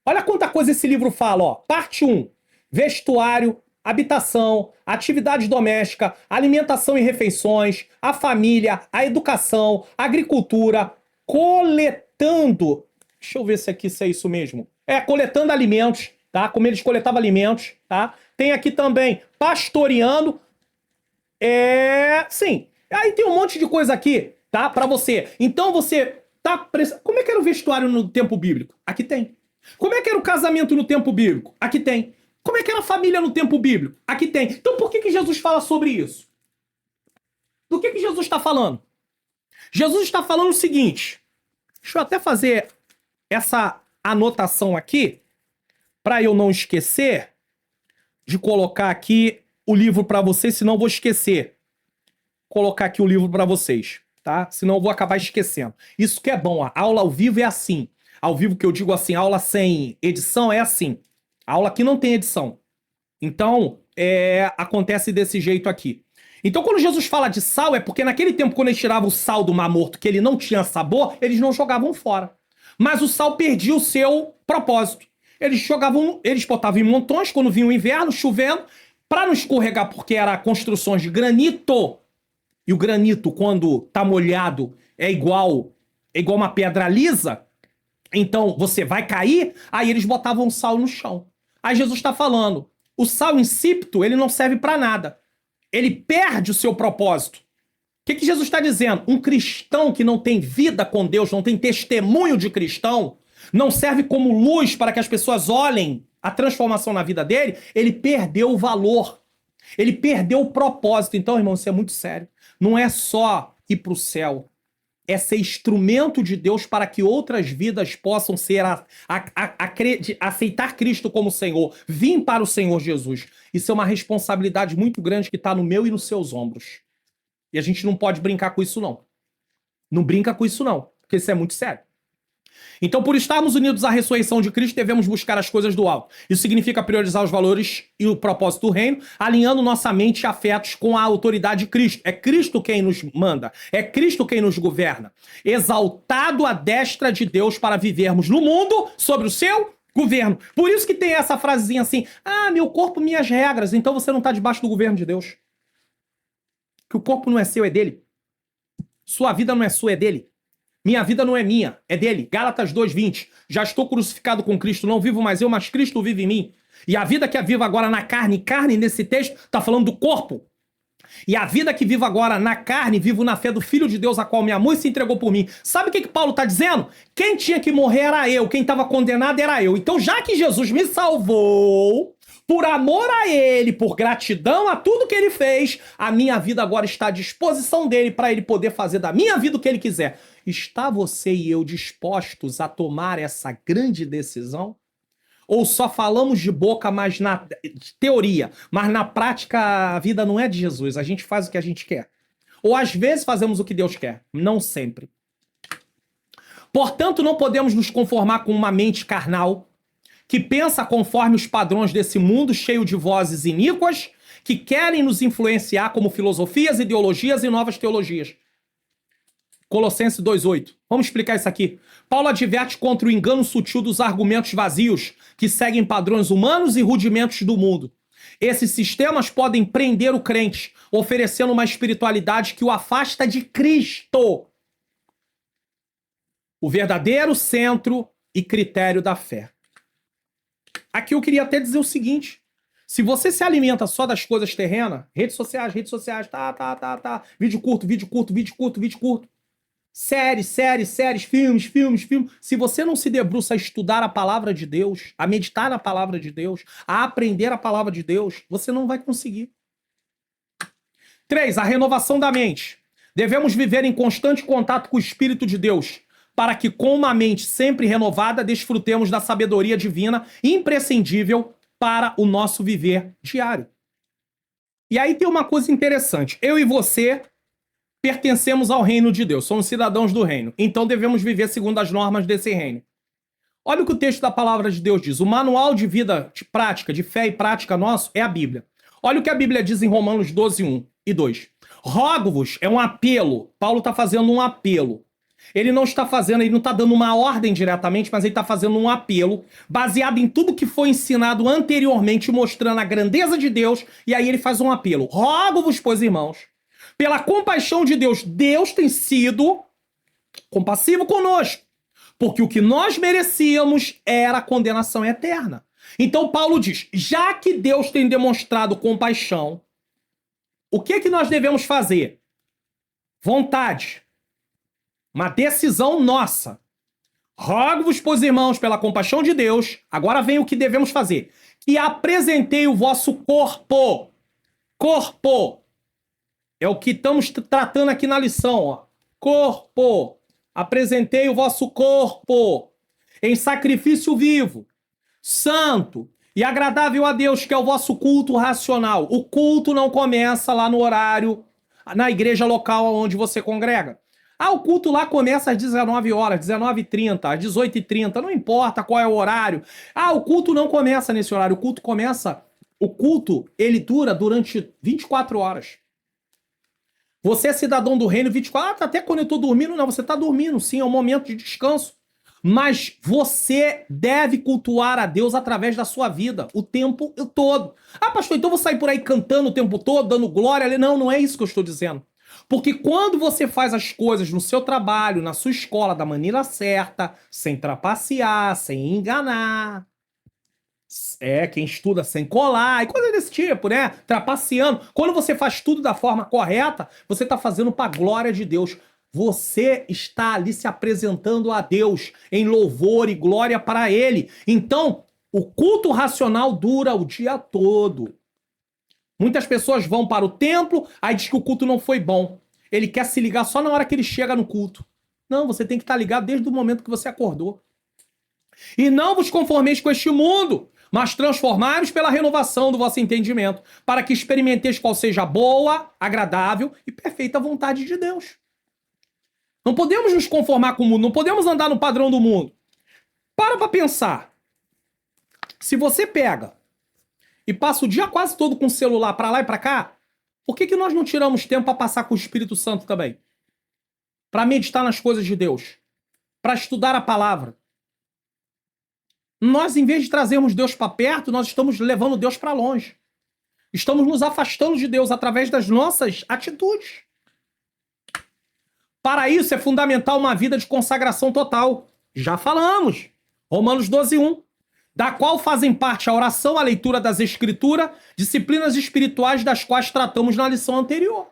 olha quanta coisa esse livro fala, ó. Parte 1, vestuário, habitação, atividade doméstica, alimentação e refeições, a família, a educação, a agricultura, coletando Deixa eu ver se é isso mesmo. Coletando alimentos, tá? Como eles coletavam alimentos, tá? Tem aqui também pastoreando. Sim. Aí tem um monte de coisa aqui, tá? Pra você. Então você tá... Como é que era o vestuário no tempo bíblico? Aqui tem. Como é que era o casamento no tempo bíblico? Aqui tem. Como é que era a família no tempo bíblico? Aqui tem. Então por que Jesus fala sobre isso? Do que Jesus está falando? Jesus está falando o seguinte. Deixa eu até fazer essa anotação aqui, para eu não esquecer de colocar aqui o livro para vocês, senão eu vou esquecer. Colocar aqui o livro para vocês, tá? Senão eu vou acabar esquecendo. Isso que é bom, a aula ao vivo é assim. Ao vivo que eu digo assim, aula sem edição é assim. A aula aqui não tem edição. Então, acontece desse jeito aqui. Então, quando Jesus fala de sal, é porque naquele tempo, quando eles tiravam o sal do Mar Morto, que ele não tinha sabor, eles não jogavam fora. Mas o sal perdia o seu propósito. Eles botavam em montões quando vinha o inverno, chovendo, para não escorregar, porque era construções de granito. E o granito, quando tá molhado, é igual uma pedra lisa. Então, você vai cair, aí eles botavam sal no chão. Aí Jesus está falando, o sal insípido, ele não serve para nada. Ele perde o seu propósito. O que Jesus está dizendo? Um cristão que não tem vida com Deus, não tem testemunho de cristão, não serve como luz para que as pessoas olhem a transformação na vida dele, ele perdeu o valor. Ele perdeu o propósito. Então, irmão, isso é muito sério. Não é só ir para o céu. É ser instrumento de Deus para que outras vidas possam ser aceitar Cristo como Senhor, vir para o Senhor Jesus. Isso é uma responsabilidade muito grande que está no meu e nos seus ombros. E a gente não pode brincar com isso, não. Não brinca com isso, não, porque isso é muito sério. Então, por estarmos unidos à ressurreição de Cristo, devemos buscar as coisas do alto. Isso significa priorizar os valores e o propósito do reino, alinhando nossa mente e afetos com a autoridade de Cristo. É Cristo quem nos manda, é Cristo quem nos governa. Exaltado à destra de Deus para vivermos no mundo sobre o seu governo. Por isso que tem essa frasezinha assim, meu corpo, minhas regras. Então você não está debaixo do governo de Deus. Que o corpo não é seu, é dele. Sua vida não é sua, é dele. Minha vida não é minha, é dele. Gálatas 2:20. Já estou crucificado com Cristo, não vivo mais eu, mas Cristo vive em mim. E a vida que é viva agora na carne nesse texto, está falando do corpo. E a vida que vivo agora na carne, vivo na fé do Filho de Deus, a qual me amou e se entregou por mim. Sabe o que Paulo está dizendo? Quem tinha que morrer era eu, quem estava condenado era eu. Então, já que Jesus me salvou, por amor a ele, por gratidão a tudo que ele fez, a minha vida agora está à disposição dele para ele poder fazer da minha vida o que ele quiser. Está você e eu dispostos a tomar essa grande decisão? Ou só falamos de boca, mas na teoria, mas na prática a vida não é de Jesus, a gente faz o que a gente quer. Ou às vezes fazemos o que Deus quer, não sempre. Portanto, não podemos nos conformar com uma mente carnal que pensa conforme os padrões desse mundo cheio de vozes iníquas que querem nos influenciar como filosofias, ideologias e novas teologias. Colossenses 2:8. Vamos explicar isso aqui. Paulo adverte contra o engano sutil dos argumentos vazios que seguem padrões humanos e rudimentos do mundo. Esses sistemas podem prender o crente, oferecendo uma espiritualidade que o afasta de Cristo, o verdadeiro centro e critério da fé. Aqui eu queria até dizer o seguinte: se você se alimenta só das coisas terrenas, redes sociais, vídeo curto, séries, filmes. Se você não se debruça a estudar a palavra de Deus, a meditar na palavra de Deus, a aprender a palavra de Deus, você não vai conseguir. 3. A renovação da mente. Devemos viver em constante contato com o Espírito de Deus, para que com uma mente sempre renovada desfrutemos da sabedoria divina imprescindível para o nosso viver diário. E aí tem uma coisa interessante. Eu e você pertencemos ao reino de Deus, somos cidadãos do reino, então devemos viver segundo as normas desse reino. Olha o que o texto da palavra de Deus diz. O manual de vida, de prática, de fé e prática nosso é a Bíblia. Olha o que a Bíblia diz em Romanos 12:1 e 2. Rogo-vos, é um apelo. Paulo está fazendo um apelo. Ele não está dando uma ordem diretamente, mas ele está fazendo um apelo baseado em tudo que foi ensinado anteriormente, mostrando a grandeza de Deus, e aí ele faz um apelo. Rogo-vos, pois, irmãos, pela compaixão de Deus, Deus tem sido compassivo conosco, Porque o que nós merecíamos era a condenação eterna. Então Paulo diz, já que Deus tem demonstrado compaixão, o que nós devemos fazer? Vontade. Uma decisão nossa. Rogo-vos, pois, irmãos, pela compaixão de Deus, agora vem o que devemos fazer. Que apresentei o vosso corpo. Corpo. É o que estamos tratando aqui na lição, ó. Corpo. Apresentei o vosso corpo em sacrifício vivo, santo e agradável a Deus, que é o vosso culto racional. O culto não começa lá no horário, na igreja local onde você congrega. O culto lá começa às 19 horas, 19h30, às 18h30, não importa qual é o horário. O culto não começa nesse horário, o culto, ele dura durante 24 horas. Você é cidadão do reino 24, até quando eu tô dormindo, não, você tá dormindo, sim, é um momento de descanso. Mas você deve cultuar a Deus através da sua vida, o tempo todo. Pastor, então eu vou sair por aí cantando o tempo todo, dando glória ali. Não, não é isso que eu estou dizendo. Porque quando você faz as coisas no seu trabalho, na sua escola, da maneira certa, sem trapacear, sem enganar, quem estuda sem colar, e coisa desse tipo, né? Trapaceando. Quando você faz tudo da forma correta, você está fazendo para a glória de Deus. Você está ali se apresentando a Deus em louvor e glória para Ele. Então, o culto racional dura o dia todo. Muitas pessoas vão para o templo, aí diz que o culto não foi bom. Ele quer se ligar só na hora que ele chega no culto. Não, você tem que estar ligado desde o momento que você acordou. E não vos conformeis com este mundo, mas transformai-vos pela renovação do vosso entendimento, para que experimenteis qual seja a boa, agradável e perfeita vontade de Deus. Não podemos nos conformar com o mundo, não podemos andar no padrão do mundo. Para pensar. Se você pega e passa o dia quase todo com o celular para lá e para cá, por que nós não tiramos tempo para passar com o Espírito Santo também? Para meditar nas coisas de Deus, para estudar a palavra. Nós, em vez de trazermos Deus para perto, nós estamos levando Deus para longe. Estamos nos afastando de Deus através das nossas atitudes. Para isso é fundamental uma vida de consagração total. Já falamos. Romanos 12:1. Da qual fazem parte a oração, a leitura das Escrituras, disciplinas espirituais das quais tratamos na lição anterior.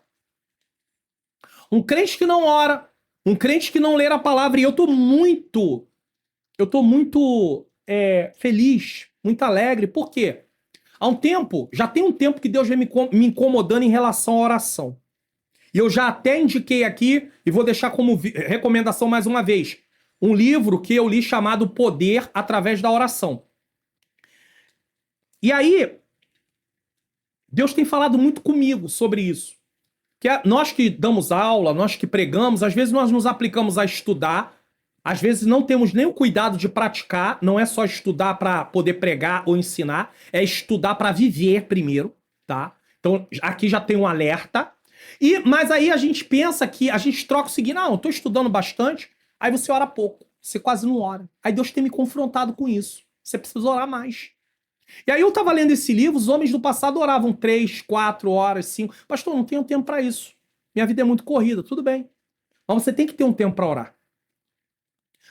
Um crente que não ora, um crente que não lê a palavra, e eu tô muito feliz, muito alegre. Por quê? Já tem um tempo que Deus vem me incomodando em relação à oração. E eu já até indiquei aqui, e vou deixar como recomendação mais uma vez, um livro que eu li chamado Poder através da Oração. E aí, Deus tem falado muito comigo sobre isso. Nós que damos aula, nós que pregamos, às vezes nós nos aplicamos a estudar, às vezes não temos nem o cuidado de praticar, não é só estudar para poder pregar ou ensinar, é estudar para viver primeiro, tá? Então, aqui já tem um alerta. Mas aí a gente pensa que a gente troca o seguinte, não, eu tô estudando bastante, aí você ora pouco, você quase não ora. Aí Deus tem me confrontado com isso. Você precisa orar mais. E aí eu tava lendo esse livro, os homens do passado oravam 3, 4 horas, 5. Pastor, não tenho tempo para isso. Minha vida é muito corrida, tudo bem. Mas você tem que ter um tempo para orar.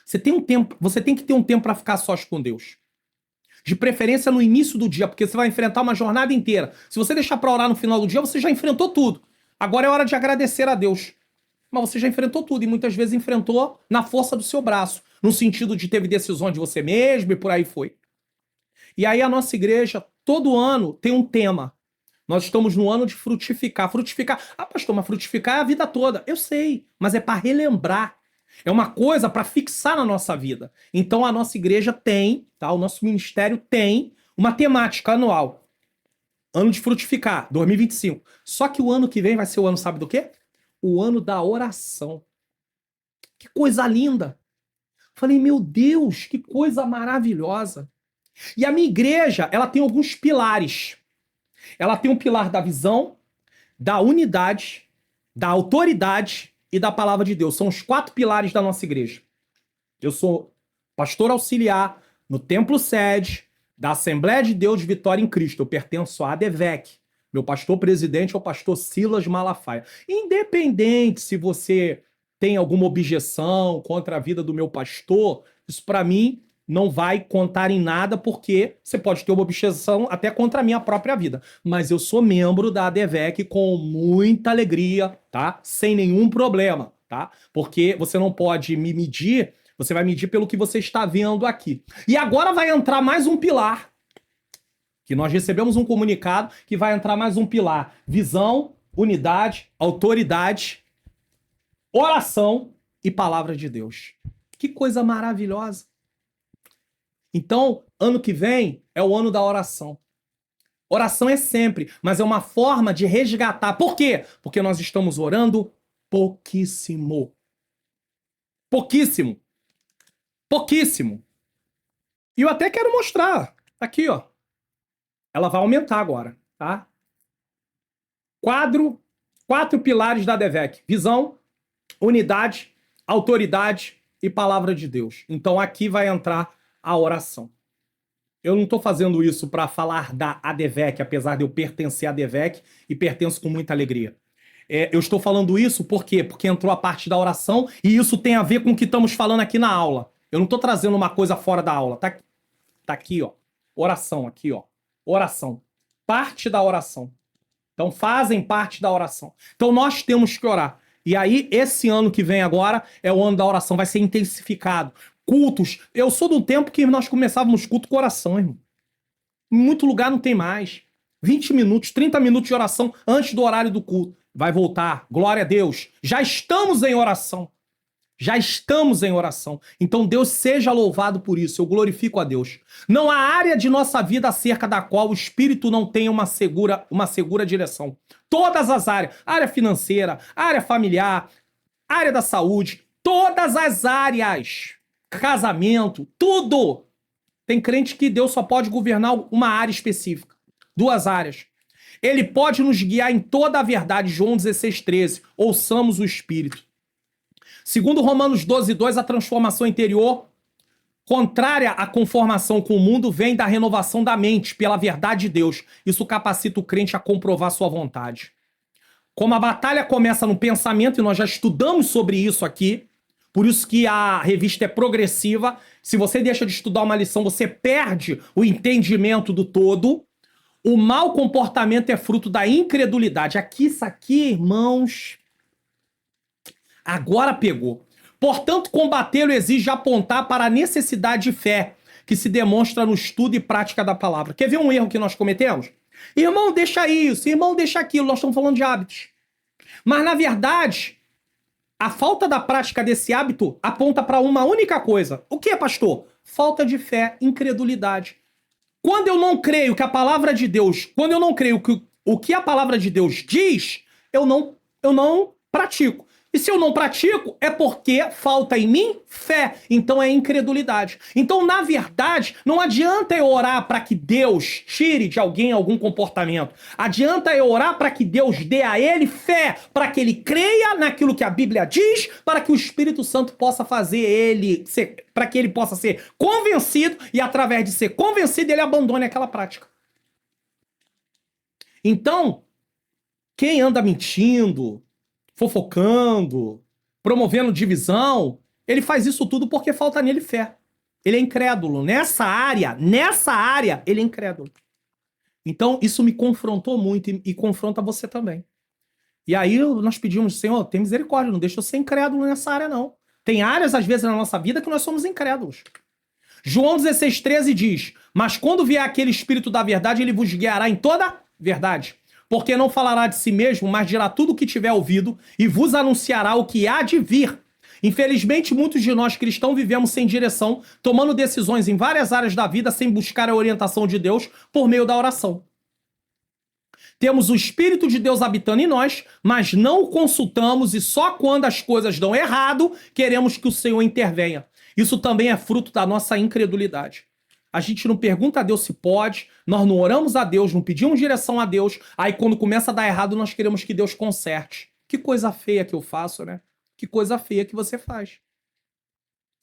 Você tem que ter um tempo para ficar sós com Deus. De preferência no início do dia, porque você vai enfrentar uma jornada inteira. Se você deixar para orar no final do dia, você já enfrentou tudo. Agora é hora de agradecer a Deus. Mas você já enfrentou tudo e muitas vezes enfrentou na força do seu braço, no sentido de teve decisões de você mesmo e por aí foi. E aí a nossa igreja, todo ano, tem um tema. Nós estamos no ano de frutificar. Frutificar. Pastor, mas frutificar é a vida toda. Eu sei, mas é para relembrar. É uma coisa para fixar na nossa vida. Então a nossa igreja tem, tá? O nosso ministério tem uma temática anual. Ano de frutificar, 2025. Só que o ano que vem vai ser o ano, sabe do quê? O ano da oração. Que coisa linda. Falei, meu Deus, que coisa maravilhosa. E a minha igreja, ela tem alguns pilares. Ela tem um pilar da visão, da unidade, da autoridade e da palavra de Deus. São os 4 pilares da nossa igreja. Eu sou pastor auxiliar no Templo Sede da Assembleia de Deus de Vitória em Cristo. Eu pertenço à ADVEC. Meu pastor presidente é o pastor Silas Malafaia. Independente se você tem alguma objeção contra a vida do meu pastor, isso para mim não vai contar em nada, porque você pode ter uma objeção até contra a minha própria vida. Mas eu sou membro da ADVEC com muita alegria, tá? Sem nenhum problema, tá? Porque você não pode me medir, você vai medir pelo que você está vendo aqui. E agora vai entrar mais um pilar, que nós recebemos um comunicado que vai entrar mais um pilar: visão, unidade, autoridade, oração e palavra de Deus. Que coisa maravilhosa. Então, ano que vem é o ano da oração. Oração é sempre, mas é uma forma de resgatar. Por quê? Porque nós estamos orando pouquíssimo. Pouquíssimo. Pouquíssimo. E eu até quero mostrar. Aqui, ó. Ela vai aumentar agora, tá? Quatro pilares da ADVEC: visão, unidade, autoridade e palavra de Deus. Então aqui vai entrar a oração. Eu não estou fazendo isso para falar da ADVEC, apesar de eu pertencer à ADVEC e pertenço com muita alegria. Eu estou falando isso por quê? Porque entrou a parte da oração e isso tem a ver com o que estamos falando aqui na aula. Eu não estou trazendo uma coisa fora da aula. Tá aqui, ó. Oração, aqui, ó. Oração. Parte da oração. Então fazem parte da oração. Então nós temos que orar. E aí, esse ano que vem agora é o ano da oração, vai ser intensificado. Cultos. Eu sou do tempo que nós começávamos culto com oração, irmão. Em muito lugar não tem mais. 20 minutos, 30 minutos de oração antes do horário do culto. Vai voltar. Glória a Deus. Já estamos em oração. Já estamos em oração. Então Deus seja louvado por isso. Eu glorifico a Deus. Não há área de nossa vida acerca da qual o Espírito não tenha uma segura direção. Todas as áreas. Área financeira, área familiar, área da saúde. Todas as áreas. Casamento, tudo. Tem crente que Deus só pode governar uma área específica. 2 áreas. Ele pode nos guiar em toda a verdade. João 16:13. Ouçamos o Espírito. Segundo Romanos 12:2, a transformação interior, contrária à conformação com o mundo, vem da renovação da mente pela verdade de Deus. Isso capacita o crente a comprovar sua vontade. Como a batalha começa no pensamento, e nós já estudamos sobre isso aqui, por isso que a revista é progressiva. Se você deixa de estudar uma lição, você perde o entendimento do todo. O mau comportamento é fruto da incredulidade. Isso aqui, irmãos... Agora pegou. Portanto, combatê-lo exige apontar para a necessidade de fé, que se demonstra no estudo e prática da palavra. Quer ver um erro que nós cometemos? Irmão, deixa isso. Irmão, deixa aquilo. Nós estamos falando de hábitos. Mas, na verdade, a falta da prática desse hábito aponta para uma única coisa. O que é, pastor? Falta de fé, incredulidade. Quando eu não creio que a palavra de Deus... Quando eu não creio que o que a palavra de Deus diz, eu não pratico. E se eu não pratico, é porque falta em mim fé. Então é incredulidade. Então, na verdade, não adianta eu orar para que Deus tire de alguém algum comportamento. Adianta eu orar para que Deus dê a ele fé, para que ele creia naquilo que a Bíblia diz, para que o Espírito Santo possa fazer para que ele possa ser convencido e, através de ser convencido, ele abandone aquela prática. Então, quem anda mentindo, fofocando, promovendo divisão, ele faz isso tudo porque falta nele fé. Ele é incrédulo. Nessa área, ele é incrédulo. Então, isso me confrontou muito e confronta você também. E aí, nós pedimos, Senhor, tem misericórdia, não deixa eu ser incrédulo nessa área, não. Tem áreas, às vezes, na nossa vida que nós somos incrédulos. João 16:13 diz, mas quando vier aquele Espírito da verdade, ele vos guiará em toda verdade. Porque não falará de si mesmo, mas dirá tudo o que tiver ouvido e vos anunciará o que há de vir. Infelizmente, muitos de nós cristãos vivemos sem direção, tomando decisões em várias áreas da vida sem buscar a orientação de Deus por meio da oração. Temos o Espírito de Deus habitando em nós, mas não o consultamos e só quando as coisas dão errado, queremos que o Senhor intervenha. Isso também é fruto da nossa incredulidade. A gente não pergunta a Deus se pode, nós não oramos a Deus, não pedimos direção a Deus, aí quando começa a dar errado, nós queremos que Deus conserte. Que coisa feia que eu faço, né? Que coisa feia que você faz.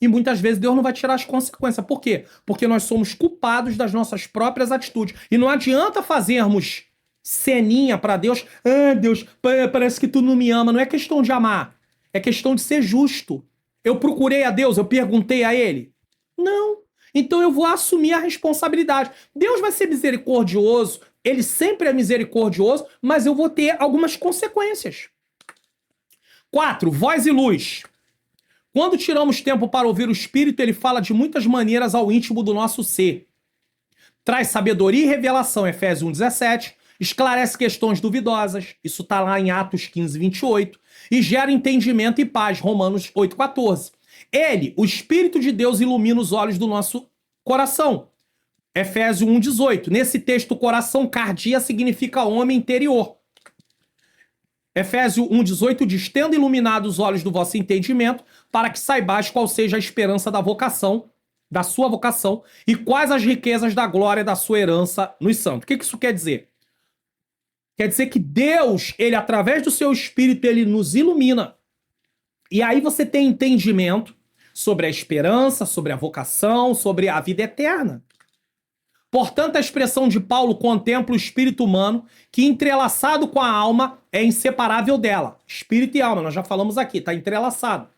E muitas vezes Deus não vai tirar as consequências. Por quê? Porque nós somos culpados das nossas próprias atitudes. E não adianta fazermos ceninha para Deus. Ah, Deus, parece que tu não me ama. Não é questão de amar. É questão de ser justo. Eu procurei a Deus, eu perguntei a Ele? Não. Então eu vou assumir a responsabilidade. Deus vai ser misericordioso, Ele sempre é misericordioso, mas eu vou ter algumas consequências. 4. Voz e luz. Quando tiramos tempo para ouvir o Espírito, ele fala de muitas maneiras ao íntimo do nosso ser. Traz sabedoria e revelação, Efésios 1,17. Esclarece questões duvidosas, isso está lá em Atos 15, 28. E gera entendimento e paz, Romanos 8, 14. Ele, o Espírito de Deus, ilumina os olhos do nosso coração. Efésios 1, 18. Nesse texto, coração cardia significa homem interior. Efésios 1,18 diz: tendo iluminado os olhos do vosso entendimento, para que saibais qual seja a esperança da vocação, da sua vocação, e quais as riquezas da glória da sua herança nos santos. O que isso quer dizer? Quer dizer que Deus, ele através do seu Espírito, ele nos ilumina. E aí você tem entendimento sobre a esperança, sobre a vocação, sobre a vida eterna. Portanto, a expressão de Paulo contempla o espírito humano, que entrelaçado com a alma é inseparável dela. Espírito e alma, nós já falamos aqui, está entrelaçado.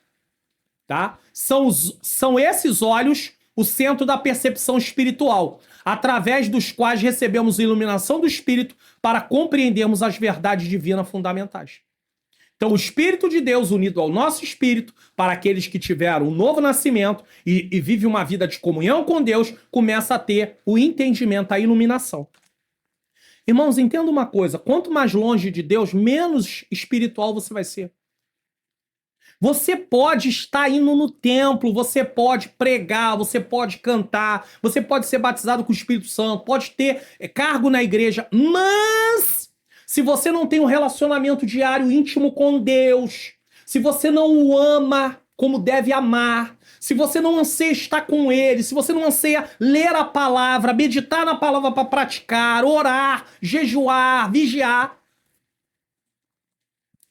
Tá? São esses olhos o centro da percepção espiritual, através dos quais recebemos a iluminação do Espírito para compreendermos as verdades divinas fundamentais. Então, o Espírito de Deus unido ao nosso espírito, para aqueles que tiveram um novo nascimento e vivem uma vida de comunhão com Deus, começa a ter o entendimento, a iluminação. Irmãos, entenda uma coisa: quanto mais longe de Deus, menos espiritual você vai ser. Você pode estar indo no templo, você pode pregar, você pode cantar, você pode ser batizado com o Espírito Santo, pode ter cargo na igreja, mas se você não tem um relacionamento diário íntimo com Deus, se você não o ama como deve amar, se você não anseia estar com Ele, se você não anseia ler a palavra, meditar na palavra para praticar, orar, jejuar, vigiar,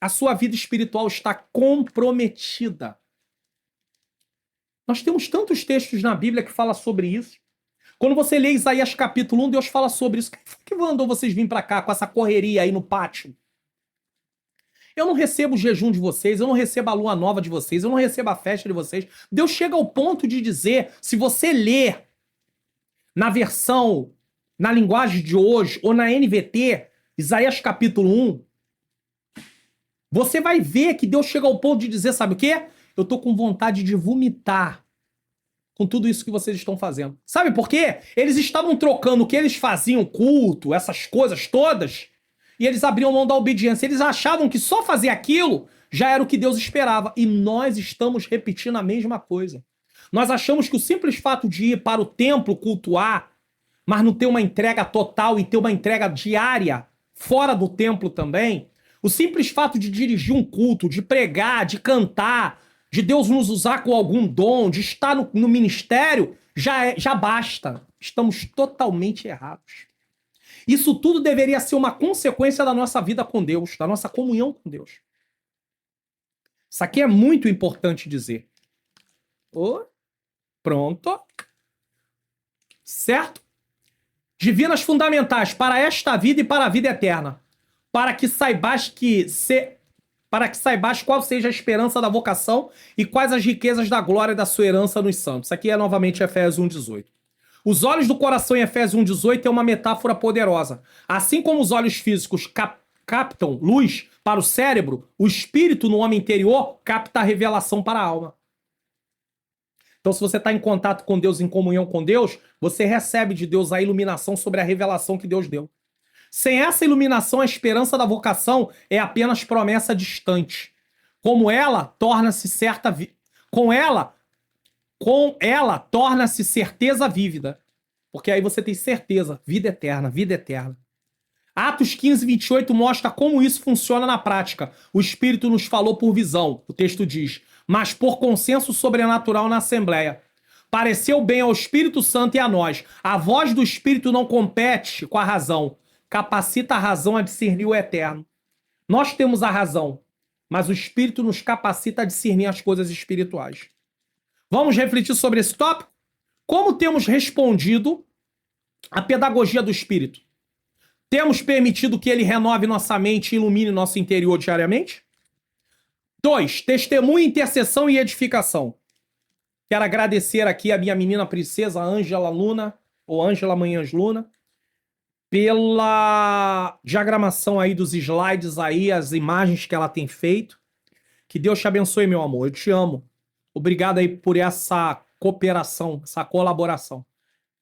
a sua vida espiritual está comprometida. Nós temos tantos textos na Bíblia que falam sobre isso. Quando você lê Isaías capítulo 1, Deus fala sobre isso. Quem foi que mandou vocês virem para cá com essa correria aí no pátio? Eu não recebo o jejum de vocês, eu não recebo a lua nova de vocês, eu não recebo a festa de vocês. Deus chega ao ponto de dizer, se você ler na versão, na linguagem de hoje, ou na NVT, Isaías capítulo 1, você vai ver que Deus chega ao ponto de dizer, sabe o quê? Eu tô com vontade de vomitar com tudo isso que vocês estão fazendo. Sabe por quê? Eles estavam trocando o que eles faziam, culto, essas coisas todas, e eles abriam mão da obediência. Eles achavam que só fazer aquilo já era o que Deus esperava. E nós estamos repetindo a mesma coisa. Nós achamos que o simples fato de ir para o templo cultuar, mas não ter uma entrega total e ter uma entrega diária fora do templo também, o simples fato de dirigir um culto, de pregar, de cantar, de Deus nos usar com algum dom, de estar no ministério, já basta. Estamos totalmente errados. Isso tudo deveria ser uma consequência da nossa vida com Deus, da nossa comunhão com Deus. Isso aqui é muito importante dizer. Pronto. Certo? Divinas fundamentais para esta vida e para a vida eterna. Para que saibas qual seja a esperança da vocação e quais as riquezas da glória da sua herança nos santos. Isso aqui é novamente Efésios 1,18. Os olhos do coração em Efésios 1,18 é uma metáfora poderosa. Assim como os olhos físicos captam luz para o cérebro, o espírito no homem interior capta a revelação para a alma. Então, se você está em contato com Deus, em comunhão com Deus, você recebe de Deus a iluminação sobre a revelação que Deus deu. Sem essa iluminação, a esperança da vocação é apenas promessa distante. Com ela, torna-se certeza vívida. Porque aí você tem certeza, vida eterna, vida eterna. Atos 15, 28 mostra como isso funciona na prática. O Espírito nos falou por visão, o texto diz, mas por consenso sobrenatural na Assembleia. Pareceu bem ao Espírito Santo e a nós. A voz do Espírito não compete com a razão. Capacita a razão a discernir o eterno. Nós temos a razão, mas o Espírito nos capacita a discernir as coisas espirituais. Vamos refletir sobre esse tópico? Como temos respondido à pedagogia do Espírito? Temos permitido que ele renove nossa mente e ilumine nosso interior diariamente? 2, testemunho, intercessão e edificação. Quero agradecer aqui a minha menina princesa, Ângela Luna, ou Ângela Manhãs Luna, pela diagramação aí dos slides aí, as imagens que ela tem feito. Que Deus te abençoe, meu amor. Eu te amo. Obrigado aí por essa cooperação, essa colaboração.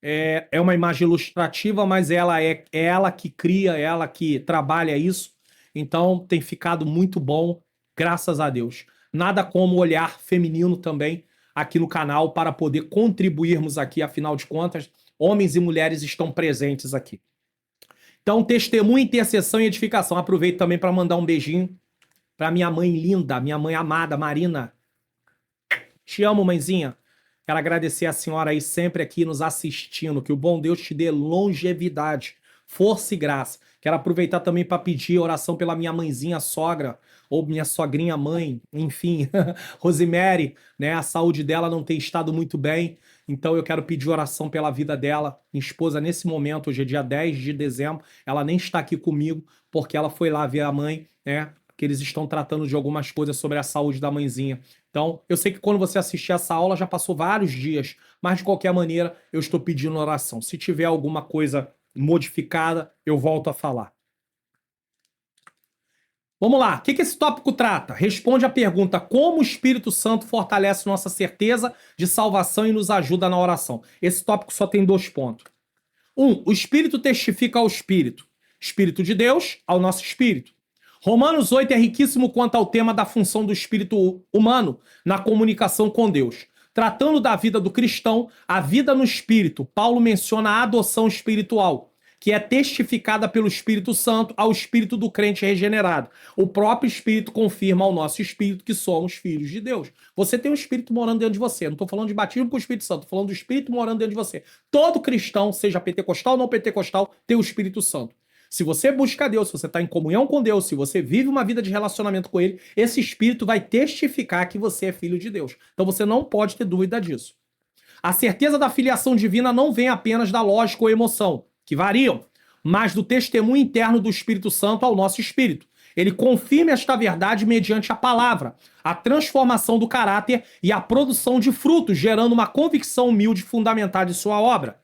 É uma imagem ilustrativa, mas ela é ela que cria, ela que trabalha isso. Então tem ficado muito bom, graças a Deus. Nada como olhar feminino também aqui no canal para poder contribuirmos aqui, afinal de contas, homens e mulheres estão presentes aqui. Então, testemunho, intercessão e edificação. Aproveito também para mandar um beijinho para minha mãe linda, minha mãe amada, Marina. Te amo, mãezinha. Quero agradecer a senhora aí sempre aqui nos assistindo. Que o bom Deus te dê longevidade, força e graça. Quero aproveitar também para pedir oração pela minha mãezinha sogra, ou minha sogrinha mãe, enfim, Rosemary, né? A saúde dela não tem estado muito bem, então eu quero pedir oração pela vida dela. Minha esposa, nesse momento, hoje é dia 10 de dezembro, ela nem está aqui comigo, porque ela foi lá ver a mãe, né? Que eles estão tratando de algumas coisas sobre a saúde da mãezinha. Então, eu sei que quando você assistir essa aula já passou vários dias, mas de qualquer maneira eu estou pedindo oração. Se tiver alguma coisa modificada, eu volto a falar. Vamos lá, o que esse tópico trata? Responde a pergunta: como o Espírito Santo fortalece nossa certeza de salvação e nos ajuda na oração? Esse tópico só tem 2 pontos. 1, o Espírito testifica ao Espírito. Espírito de Deus ao nosso Espírito. Romanos 8 é riquíssimo quanto ao tema da função do espírito humano na comunicação com Deus. Tratando da vida do cristão, a vida no espírito, Paulo menciona a adoção espiritual, que é testificada pelo Espírito Santo ao espírito do crente regenerado. O próprio Espírito confirma ao nosso espírito que somos filhos de Deus. Você tem um Espírito morando dentro de você. Não estou falando de batismo com o Espírito Santo, estou falando do Espírito morando dentro de você. Todo cristão, seja pentecostal ou não pentecostal, tem o Espírito Santo. Se você busca Deus, se você está em comunhão com Deus, se você vive uma vida de relacionamento com Ele, esse Espírito vai testificar que você é filho de Deus. Então você não pode ter dúvida disso. A certeza da filiação divina não vem apenas da lógica ou emoção, que variam, mas do testemunho interno do Espírito Santo ao nosso espírito. Ele confirma esta verdade mediante a palavra, a transformação do caráter e a produção de frutos, gerando uma convicção humilde fundamentada em sua obra.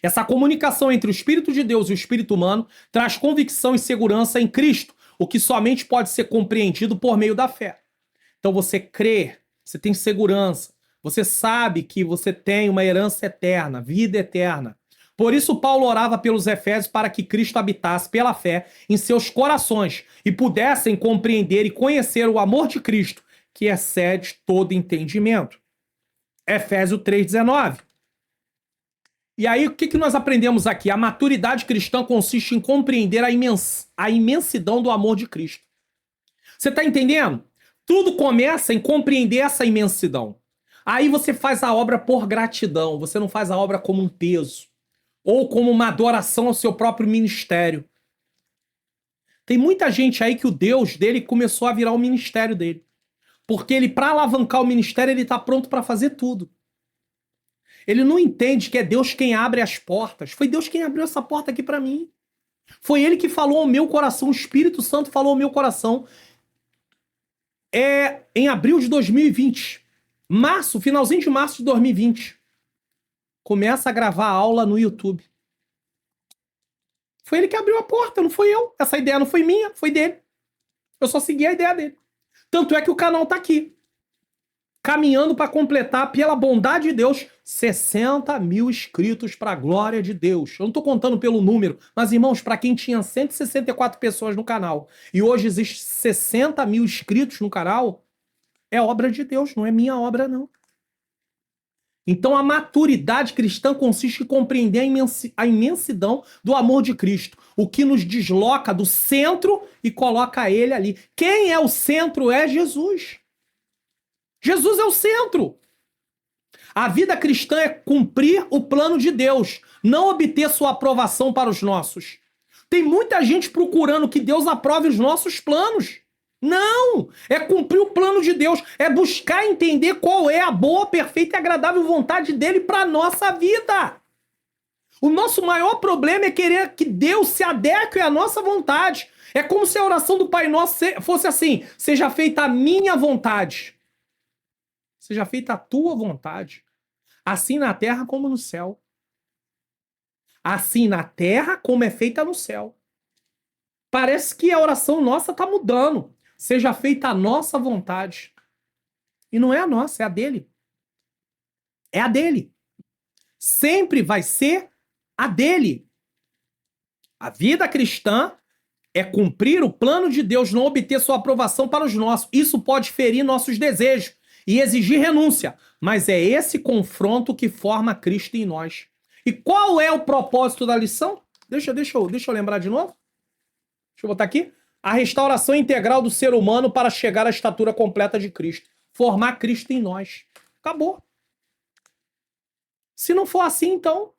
Essa comunicação entre o Espírito de Deus e o Espírito humano traz convicção e segurança em Cristo, o que somente pode ser compreendido por meio da fé. Então você crê, você tem segurança, você sabe que você tem uma herança eterna, vida eterna. Por isso Paulo orava pelos Efésios para que Cristo habitasse pela fé em seus corações e pudessem compreender e conhecer o amor de Cristo, que excede todo entendimento. Efésios 3,19. E aí, o que nós aprendemos aqui? A maturidade cristã consiste em compreender a imensidão do amor de Cristo. Você está entendendo? Tudo começa em compreender essa imensidão. Aí você faz a obra por gratidão, você não faz a obra como um peso, ou como uma adoração ao seu próprio ministério. Tem muita gente aí que o Deus dele começou a virar o ministério dele. Porque ele, para alavancar o ministério, ele está pronto para fazer tudo. Ele não entende que é Deus quem abre as portas. Foi Deus quem abriu essa porta aqui para mim. Foi ele que falou ao meu coração, o Espírito Santo falou ao meu coração. Em abril de 2020. Finalzinho de março de 2020. Começa a gravar aula no YouTube. Foi ele que abriu a porta, não foi eu. Essa ideia não foi minha, foi dele. Eu só segui a ideia dele. Tanto é que o canal tá aqui. Caminhando para completar, pela bondade de Deus, 60 mil inscritos para a glória de Deus. Eu não estou contando pelo número, mas, irmãos, para quem tinha 164 pessoas no canal e hoje existe 60 mil inscritos no canal, é obra de Deus, não é minha obra, não. Então, a maturidade cristã consiste em compreender a imensidão do amor de Cristo, o que nos desloca do centro e coloca ele ali. Quem é o centro é Jesus. Jesus é o centro. A vida cristã é cumprir o plano de Deus, não obter sua aprovação para os nossos. Tem muita gente procurando que Deus aprove os nossos planos. Não! É cumprir o plano de Deus, é buscar entender qual é a boa, perfeita e agradável vontade dele para a nossa vida. O nosso maior problema é querer que Deus se adeque à nossa vontade. É como se a oração do Pai Nosso fosse assim: seja feita a minha vontade. Seja feita a tua vontade. Assim na terra como no céu. Assim na terra como é feita no céu. Parece que a oração nossa está mudando. Seja feita a nossa vontade. E não é a nossa, é a dele. É a dele. Sempre vai ser a dele. A vida cristã é cumprir o plano de Deus, não obter sua aprovação para os nossos. Isso pode ferir nossos desejos e exigir renúncia. Mas é esse confronto que forma Cristo em nós. E qual é o propósito da lição? Deixa eu lembrar de novo. Deixa eu botar aqui. A restauração integral do ser humano para chegar à estatura completa de Cristo. Formar Cristo em nós. Acabou. Se não for assim, então,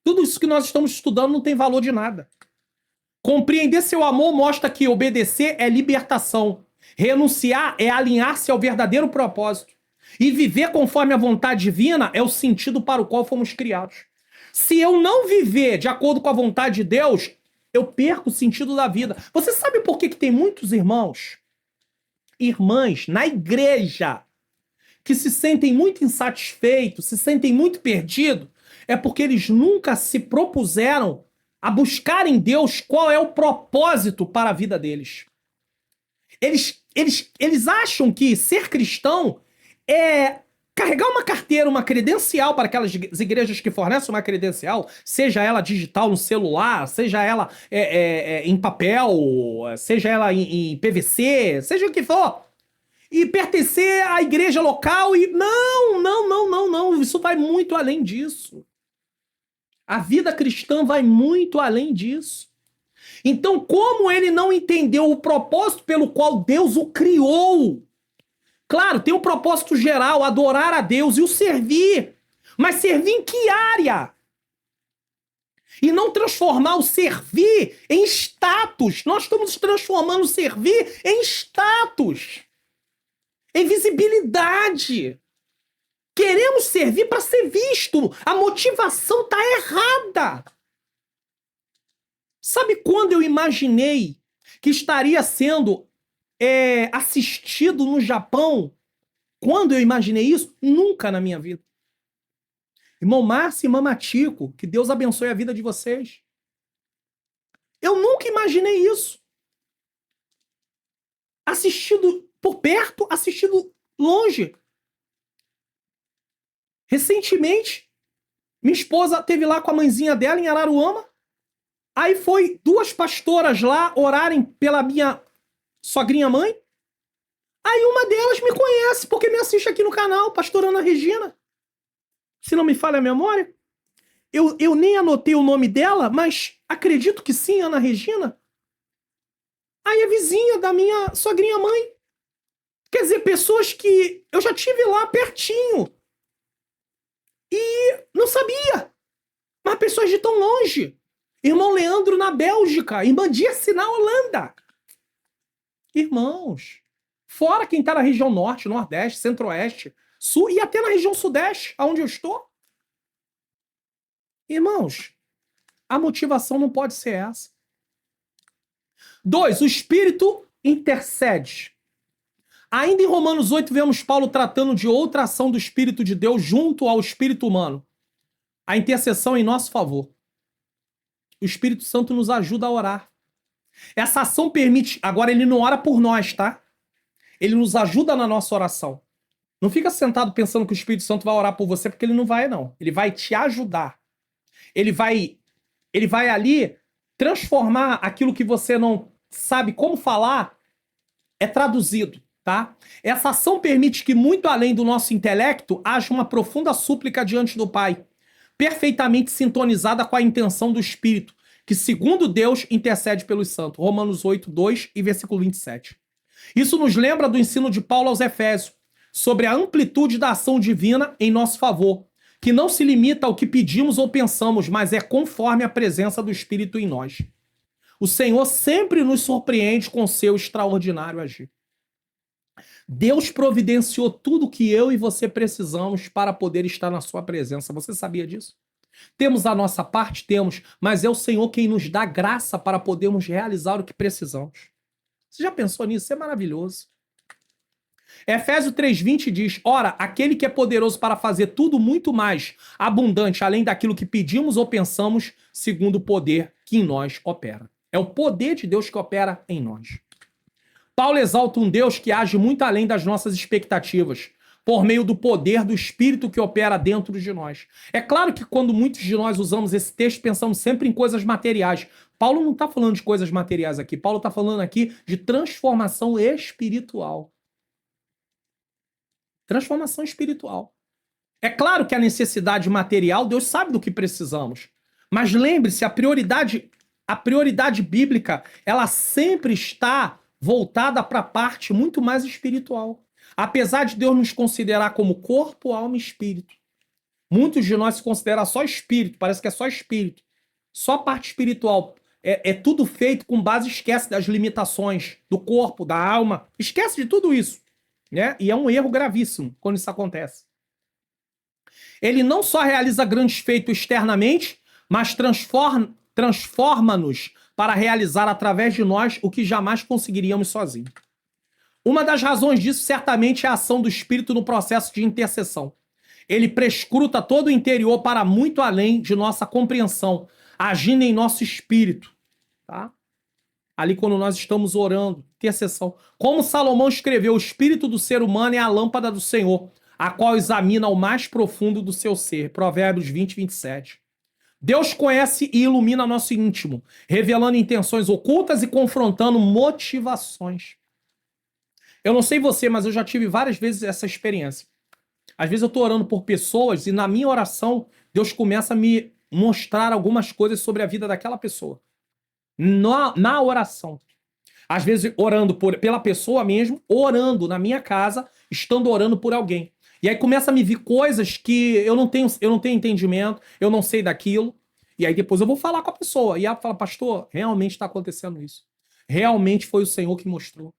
tudo isso que nós estamos estudando não tem valor de nada. Compreender seu amor mostra que obedecer é libertação. Renunciar é alinhar-se ao verdadeiro propósito. E viver conforme a vontade divina é o sentido para o qual fomos criados. Se eu não viver de acordo com a vontade de Deus, eu perco o sentido da vida. Você sabe por que tem muitos irmãos, irmãs na igreja que se sentem muito insatisfeitos, se sentem muito perdidos? É porque eles nunca se propuseram a buscar em Deus qual é o propósito para a vida deles. Eles acham que ser cristão é carregar uma carteira, uma credencial para aquelas igrejas que fornecem uma credencial, seja ela digital no celular, seja ela em papel, seja ela em PVC, seja o que for. E pertencer à igreja local e... Não. Isso vai muito além disso. A vida cristã vai muito além disso. Então, como ele não entendeu o propósito pelo qual Deus o criou? Claro, tem um propósito geral, adorar a Deus e o servir. Mas servir em que área? E não transformar o servir em status. Nós estamos transformando o servir em status. Em visibilidade. Queremos servir para ser visto. A motivação está errada. Sabe quando eu imaginei que estaria sendo assistido no Japão? Quando eu imaginei isso? Nunca na minha vida. Irmão Márcio e irmã Matico, que Deus abençoe a vida de vocês. Eu nunca imaginei isso. Assistido por perto, assistido longe. Recentemente, minha esposa esteve lá com a mãezinha dela em Araruama. Aí foi 2 pastoras lá orarem pela minha sogrinha mãe. Aí uma delas me conhece, porque me assiste aqui no canal, pastora Ana Regina. Se não me falha a memória. Eu nem anotei o nome dela, mas acredito que sim, Ana Regina. Aí é vizinha da minha sogrinha mãe. Quer dizer, pessoas que eu já tive lá pertinho. E não sabia. Mas pessoas de tão longe. Irmão Leandro na Bélgica. Irmã Dirce na Holanda. Irmãos. Fora quem está na região norte, nordeste, centro-oeste, sul e até na região sudeste, onde eu estou. Irmãos, a motivação não pode ser essa. 2, o Espírito intercede. Ainda em Romanos 8, vemos Paulo tratando de outra ação do Espírito de Deus junto ao Espírito humano. A intercessão em nosso favor. O Espírito Santo nos ajuda a orar. Essa ação permite... Agora, ele não ora por nós, tá? Ele nos ajuda na nossa oração. Não fica sentado pensando que o Espírito Santo vai orar por você, porque ele não vai, não. Ele vai te ajudar. Ele vai ali transformar aquilo que você não sabe como falar, é traduzido, tá? Essa ação permite que, muito além do nosso intelecto, haja uma profunda súplica diante do Pai, perfeitamente sintonizada com a intenção do Espírito, que, segundo Deus, intercede pelos santos. Romanos 8, 2 e versículo 27. Isso nos lembra do ensino de Paulo aos Efésios, sobre a amplitude da ação divina em nosso favor, que não se limita ao que pedimos ou pensamos, mas é conforme a presença do Espírito em nós. O Senhor sempre nos surpreende com seu extraordinário agir. Deus providenciou tudo que eu e você precisamos para poder estar na sua presença. Você sabia disso? Temos a nossa parte? Temos, mas é o Senhor quem nos dá graça para podermos realizar o que precisamos. Você já pensou nisso? Isso é maravilhoso. Efésios 3,20 diz: ora, aquele que é poderoso para fazer tudo muito mais abundante, além daquilo que pedimos ou pensamos, segundo o poder que em nós opera. É o poder de Deus que opera em nós. Paulo exalta um Deus que age muito além das nossas expectativas, por meio do poder do Espírito que opera dentro de nós. É claro que quando muitos de nós usamos esse texto, pensamos sempre em coisas materiais. Paulo não está falando de coisas materiais aqui. Paulo está falando aqui de transformação espiritual. Transformação espiritual. É claro que a necessidade material, Deus sabe do que precisamos. Mas lembre-se, a prioridade bíblica, ela sempre está voltada para a parte muito mais espiritual. Apesar de Deus nos considerar como corpo, alma e espírito. Muitos de nós se consideram só espírito, parece que é só espírito. Só a parte espiritual. É tudo feito com base, esquece das limitações do corpo, da alma. Esquece de tudo isso. Né? E é um erro gravíssimo quando isso acontece. Ele não só realiza grandes feitos externamente, mas transforma-nos para realizar através de nós o que jamais conseguiríamos sozinhos. Uma das razões disso certamente é a ação do Espírito no processo de intercessão. Ele prescruta todo o interior para muito além de nossa compreensão, agindo em nosso espírito. Tá? Ali quando nós estamos orando, intercessão. Como Salomão escreveu, o espírito do ser humano é a lâmpada do Senhor, a qual examina o mais profundo do seu ser. Provérbios 20:27. Deus conhece e ilumina nosso íntimo, revelando intenções ocultas e confrontando motivações. Eu não sei você, mas eu já tive várias vezes essa experiência. Às vezes eu estou orando por pessoas e na minha oração, Deus começa a me mostrar algumas coisas sobre a vida daquela pessoa. Na oração. Às vezes orando pela pessoa mesmo, orando na minha casa, estando orando por alguém. E aí começa a me vir coisas que eu não tenho entendimento, eu não sei daquilo. E aí depois eu vou falar com a pessoa. E ela fala, pastor, realmente está acontecendo isso. Realmente foi o Senhor que mostrou.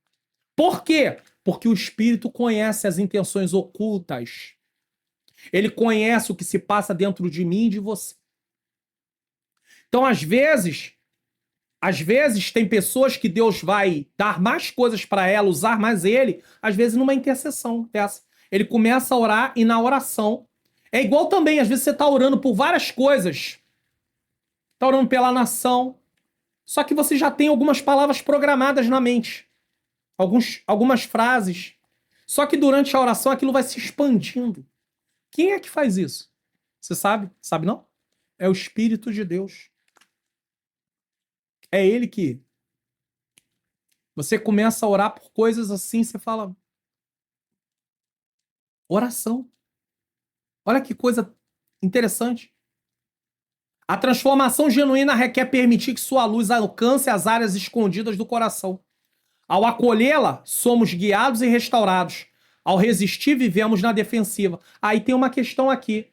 Por quê? Porque o Espírito conhece as intenções ocultas. Ele conhece o que se passa dentro de mim e de você. Então, às vezes tem pessoas que Deus vai dar mais coisas para ela, usar mais ele, às vezes numa intercessão dessa. Ele começa a orar e na oração. É igual também, às vezes você está orando por várias coisas. Está orando pela nação. Só que você já tem algumas palavras programadas na mente. Algumas frases. Só que durante a oração aquilo vai se expandindo. Quem é que faz isso? Você sabe? Sabe não? É o Espírito de Deus. É ele que... Você começa a orar por coisas assim, você fala... Oração. Olha que coisa interessante. A transformação genuína requer permitir que sua luz alcance as áreas escondidas do coração. Ao acolhê-la, somos guiados e restaurados. Ao resistir, vivemos na defensiva. Aí tem uma questão aqui.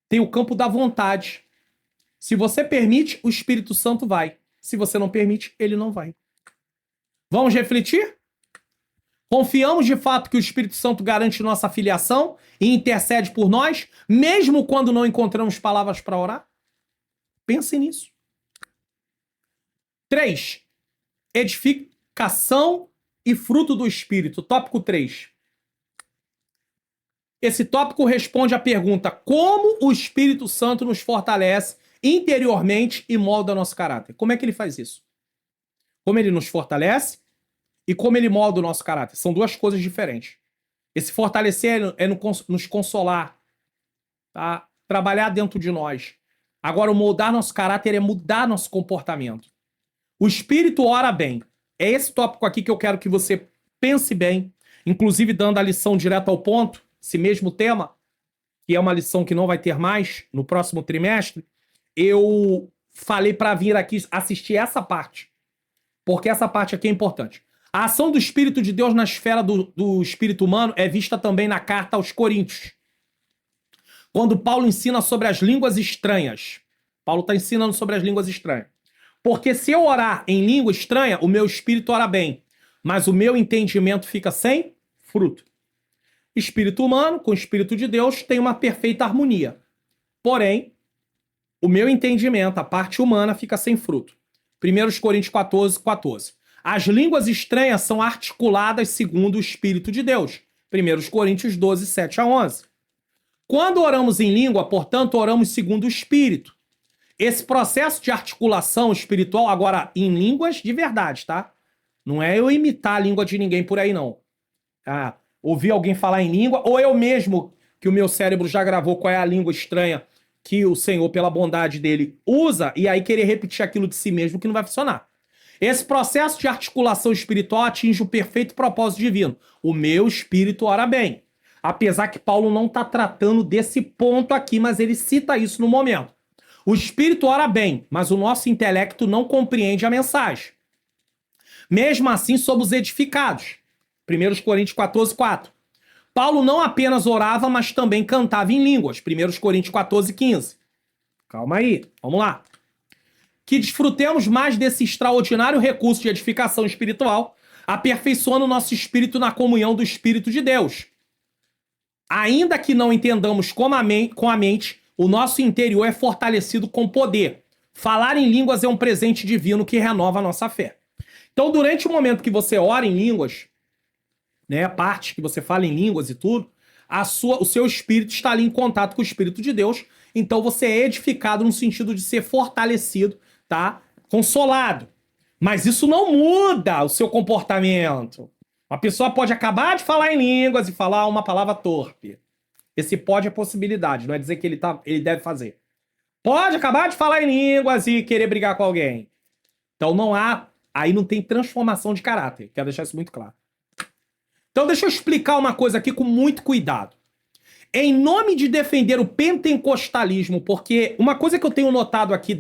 Tem o campo da vontade. Se você permite, o Espírito Santo vai. Se você não permite, ele não vai. Vamos refletir? Confiamos de fato que o Espírito Santo garante nossa filiação e intercede por nós, mesmo quando não encontramos palavras para orar? Pense nisso. 3. Edificação e fruto do Espírito. Tópico 3. Esse tópico responde à pergunta: como o Espírito Santo nos fortalece interiormente e molda nosso caráter? Como é que ele faz isso? Como ele nos fortalece e como ele molda o nosso caráter. São duas coisas diferentes. Esse fortalecer é nos consolar, tá? Trabalhar dentro de nós. Agora, o moldar nosso caráter é mudar nosso comportamento. O Espírito ora bem. É esse tópico aqui que eu quero que você pense bem, inclusive dando a lição direto ao ponto, esse mesmo tema, que é uma lição que não vai ter mais no próximo trimestre. Eu falei para vir aqui assistir essa parte, porque essa parte aqui é importante. A ação do Espírito de Deus na esfera do espírito humano é vista também na carta aos Coríntios. Quando Paulo ensina sobre as línguas estranhas. Paulo está ensinando sobre as línguas estranhas. Porque se eu orar em língua estranha, o meu espírito ora bem, mas o meu entendimento fica sem fruto. Espírito humano com o Espírito de Deus tem uma perfeita harmonia. Porém, o meu entendimento, a parte humana, fica sem fruto. 1 Coríntios 14, 14. As línguas estranhas são articuladas segundo o Espírito de Deus. 1 Coríntios 12, 7 a 11. Quando oramos em língua, portanto, oramos segundo o Espírito. Esse processo de articulação espiritual, agora em línguas de verdade, tá? Não é eu imitar a língua de ninguém por aí, não. Ah, ouvir alguém falar em língua, ou eu mesmo, que o meu cérebro já gravou qual é a língua estranha que o Senhor, pela bondade dele, usa, e aí querer repetir aquilo de si mesmo, que não vai funcionar. Esse processo de articulação espiritual atinge o perfeito propósito divino. O meu espírito ora bem. Apesar que Paulo não está tratando desse ponto aqui, mas ele cita isso no momento. O espírito ora bem, mas o nosso intelecto não compreende a mensagem. Mesmo assim, somos edificados. 1 Coríntios 14, 4. Paulo não apenas orava, mas também cantava em línguas. 1 Coríntios 14, 15. Calma aí, vamos lá. Que desfrutemos mais desse extraordinário recurso de edificação espiritual, aperfeiçoando o nosso espírito na comunhão do Espírito de Deus. Ainda que não entendamos com a mente, o nosso interior é fortalecido com poder. Falar em línguas é um presente divino que renova a nossa fé. Então, durante o momento que você ora em línguas, né, a parte que você fala em línguas e tudo, o seu espírito está ali em contato com o Espírito de Deus, então você é edificado no sentido de ser fortalecido, tá? Consolado. Mas isso não muda o seu comportamento. Uma pessoa pode acabar de falar em línguas e falar uma palavra torpe. Esse pode é possibilidade, não é dizer que ele deve fazer. Pode acabar de falar em línguas e querer brigar com alguém. Então aí não tem transformação de caráter. Quero deixar isso muito claro. Então deixa eu explicar uma coisa aqui com muito cuidado. Em nome de defender o pentecostalismo, porque uma coisa que eu tenho notado aqui,